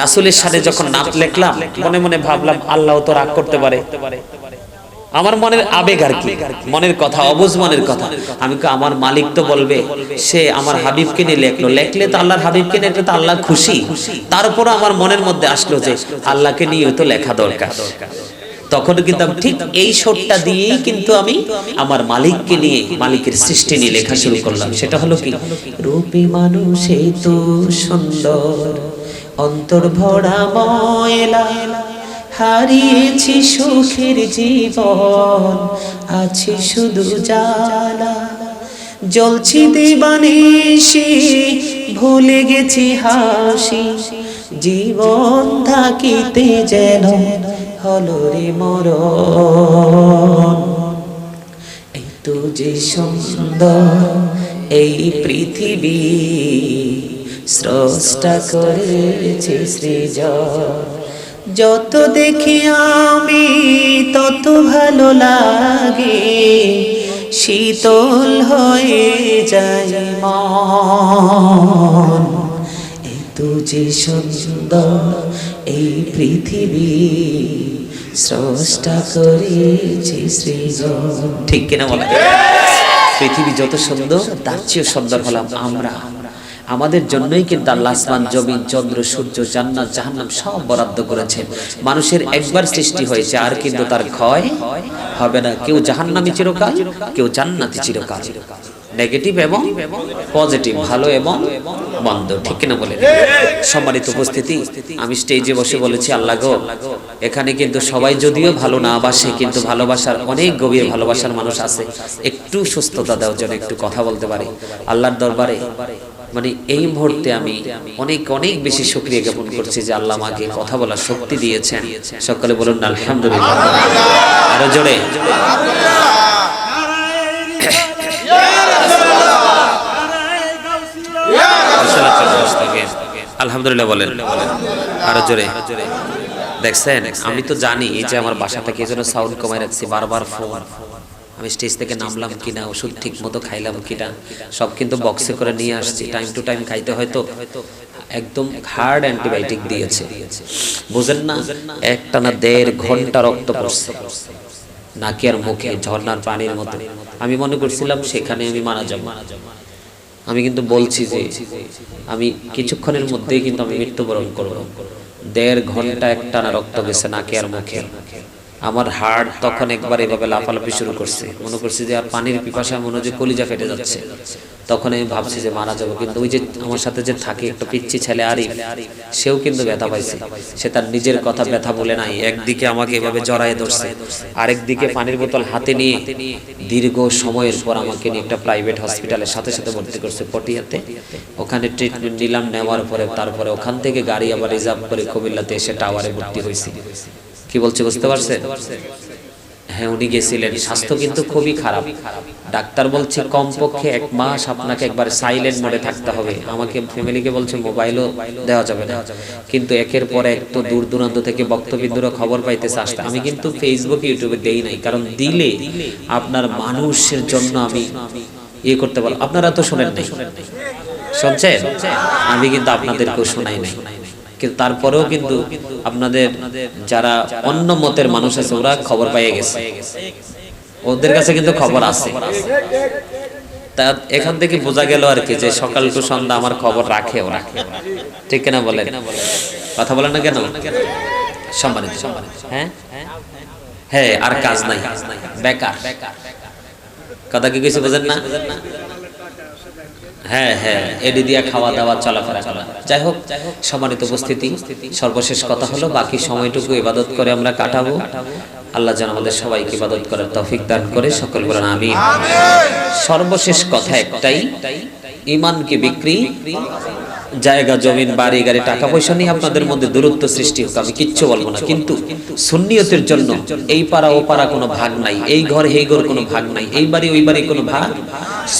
রাসূলের সাথে যখন নাত লিখলাম, মনে মনে ভাবলাম আল্লাহ তো রাগ করতে পারে, আমার মনের আবেগ আর কি, মনের কথা, অবুঝ মনের কথা। আমি আমার মালিক তো বলবে সে আমার হাবিবকে নিয়ে লেখলো, লেখলে তো আল্লাহর হাবিবকে নিয়ে তো আল্লাহ খুশি। তারপর আমার মনের মধ্যে আসলো যে আল্লাহকে নিয়ে তো লেখা দরকার। তখন কিন্তু আমি ঠিক এই শটটা দিয়েই কিন্তু আমি আমার মালিককে নিয়ে, মালিকের সৃষ্টি নিয়ে লেখা শুরু করলাম। সেটা হলো কি, রূপী মানুষ এই তো সুন্দর, অন্তর ভরা ময়লা, হারিয়েছি সুখের জীবন, আছি শুধু জ্বালা, জ্বলছি দিবানিশি, ভুলে গেছি হাসি, জীবন থাকিতে যেন হলো রে মরণ। এই তো যে সুন্দর এই পৃথিবী, স্রষ্টা করেছে সৃজন, যত দেখি আমি তত ভালো লাগে, শীতল হয়ে যায় মন। এই তো যে সুন্দর এই পৃথিবী, স্রষ্টা করেছে সৃজন। ঠিক কিনা বলা? পৃথিবী যত সুন্দর তার চেয়ে সুন্দর হলাম আমরা। আমাদের জন্যই কিন্তু আল্লাহ আসমান, জমিন, চন্দ্র, সূর্য, জান্নাত, জাহান্নাম সব বরাদ্দ করেছেন। মানুষের একবার সৃষ্টি হয়েছে, আর কিন্তু তার ক্ষয় হবে না। কেউ জাহান্নামী চিরকাল, কেউ জান্নাতি চিরকাল। নেগেটিভ এবং পজিটিভ, ভালো এবং মন্দ, ঠিক কিনা বলে? সম্মানিত উপস্থিতি, আমি স্টেজে বসে বলেছি আল্লাহ গো, এখানে কিন্তু সবাই যদিও ভালো না বাসে, কিন্তু ভালোবাসার অনেক গভীর ভালোবাসার মানুষ আছে। একটু সুস্থতা দেওয়ার জন্য একটু কথা বলতে পারে আল্লাহর দরবারে। মানে এই মুহূর্তে আমি অনেক অনেক বেশি শুকরিয়া জ্ঞাপন করছি যে আল্লাহ আমাকে কথা বলার শক্তি দিয়েছেন। সকলে বলুন আলহামদুলিল্লাহ। আরো জোরে আলহামদুলিল্লাহ বলেন, আরো জোরে। দেখছেন, আমি তো জানি যে আমার বাসাটাকে এই জন্য সাউন্ড কমায় রাখছি, বারবার ফোন। আমি স্টেজ থেকে নামলাম কিনা, ওষুধ ঠিক মতো খাইলাম কিনা, সব কিন্তু বক্সে করে নিয়ে আসছি। টাইম টু টাইম খাইতে হয়তো একদম হার্ড অ্যান্টিবায়োটিক দিয়েছে, বুঝেন না? একটানা 1.5 ঘন্টা রক্ত পড়ছে নাকে আর মুখে, ঝর্ণার পানির মতো। আমি মনে করছিলাম সেখানে আমি মারা যাব। আমি কিন্তু বলছি যে আমি কিছুক্ষণের মধ্যেই কিন্তু আমি মৃত্যুবরণ করব। 1.5 ঘন্টা একটানা রক্ত গেছে নাকে আর মুখে। আমার হার্ট তখন একবার এভাবে লাফালাফি শুরু করছে, মনে করছি যে আর পানির পিপাসা, মনে যে কলিজা ফেটে যাচ্ছে। তখন আমি ভাবছি যে মারা যাবো। কিন্তু ওই যে আমার সাথে যে থাকে একটা পিচ্চি ছেলে আরিফ, সেও কিন্তু ব্যথা পাইছে। সে তার নিজের কথা ব্যথা বলে নাই, একদিকে আমাকে এভাবে জড়ায় ধরছে, আরেকদিকে পানির বোতল হাতে নিয়ে দীর্ঘ সময়ের পর আমাকে নিয়ে একটা প্রাইভেট হসপিটালের সাথে সাথে ভর্তি করছে পটিয়াতে। ওখানে ট্রিটমেন্ট নিলাম, নেওয়ার পরে তারপরে ওখান থেকে গাড়ি আবার রিজার্ভ করে কুমিল্লাতে এসে টাওয়ারে ভর্তি হয়েছি। কি বলছে বুঝতে পারছেন? হ্যাঁ, উনি গেছিলেন। স্বাস্থ্য কিন্তু খুবই খারাপ। ডাক্তার বলছে কমপক্ষে 1 মাস আপনাকে একবার সাইলেন্ট মোডে থাকতে হবে। আমাকে ফ্যামিলিকে বলছে মোবাইলও দেওয়া যাবে না। কিন্তু একের পর এক তো দূর দূরান্ত থেকে বক্তবিন্দুরা খবর পাইতেছে আসতে। আমি কিন্তু ফেসবুকে, ইউটিউবে দেই নাই, কারণ দিলে আপনার মানুষের জন্য আমি ইয়ে করতে পারবো। আপনারা তো শোনেন নাই, শুনছেন? আমি কিন্তু আপনাদেরকেও শোনাই নাই। কিন্তু তারপরেও কিন্তু আপনাদের যারা অন্য মতের মানুষ আছে, ওরা খবর পেয়ে গেছে, ওদের কাছে কিন্তু খবর আছে। তা এখান থেকে বোঝা গেল আর কি যে সকাল টু সন্ধ্যা আমার খবর রাখে ওরা। ঠিক কিনা বলেন? কথা বলেন না কেন? সম্মানিত, হ্যাঁ হ্যাঁ, আর কাজ নাই, বেকার। কথা কি কিছু বোঝেন না? হ্যাঁ হ্যাঁ, এডি দিয়া খাওয়া দাওয়া চলাফেরা করা। যাই হোক, সম্মানিত উপস্থিতি, সর্বশেষ কথা হলো বাকি সময়টুকু ইবাদত করে আমরা কাটাবো। আল্লাহ যেন আমাদের সবাইকে ইবাদত করার তৌফিক দান করে। সকল বলেন আমিন। সর্বশেষ কথা একটাই, ঈমানকে বিক্রি, জায়গা জমিন বাড়ি গাড়ি টাকা পয়সা নিয়ে আপনাদের মধ্যে দূরত্ব সৃষ্টি হোক, আমি কিচ্ছু বলবো না। কিন্তু সুন্নিয়তের জন্য এই পাড়া ও পাড়া কোনো ভাগ নাই, এই ঘর এই ঘর কোনো ভাগ নাই, এই বাড়ি ওই বাড়ি কোনো ভাগ।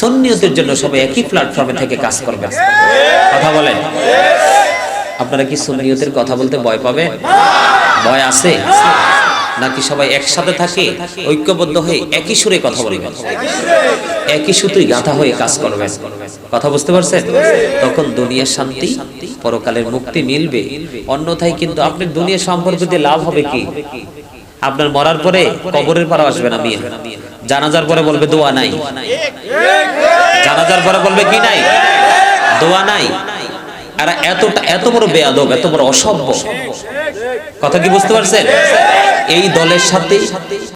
সুন্নিয়তের জন্য সবাই একই প্ল্যাটফর্মে থেকে কাজ করবে। কথা বলেন, আপনারা কি সুন্নিয়তের কথা বলতে ভয় পাবে? ভয় আছে নাকি সবাই একসাথে থাকে, ঐক্যবদ্ধ হয়ে একই সুরে কথা বলবে, একই সুতোয় গাঁথা হয়ে কাজ করবে? কথা বুঝতে পারছেন? তখন দুনিয়ার শান্তি, পরকালের মুক্তি মিলবে। অন্যথায় কিন্তু আপনার দুনিয়া সম্পর্ক দিয়ে লাভ হবে কি? আপনার মরার পরে কবরের পাড়া আসবে না মিয়া, জানাজার পরে বলবে দোয়া নাই, জানাজার পরে বলবে কি নাই, দোয়া নাই। আর এত বড় বেয়াদব, এত বড় অসভ্য, কথা কি বুঝতে পারছেন? এই দলের সাথে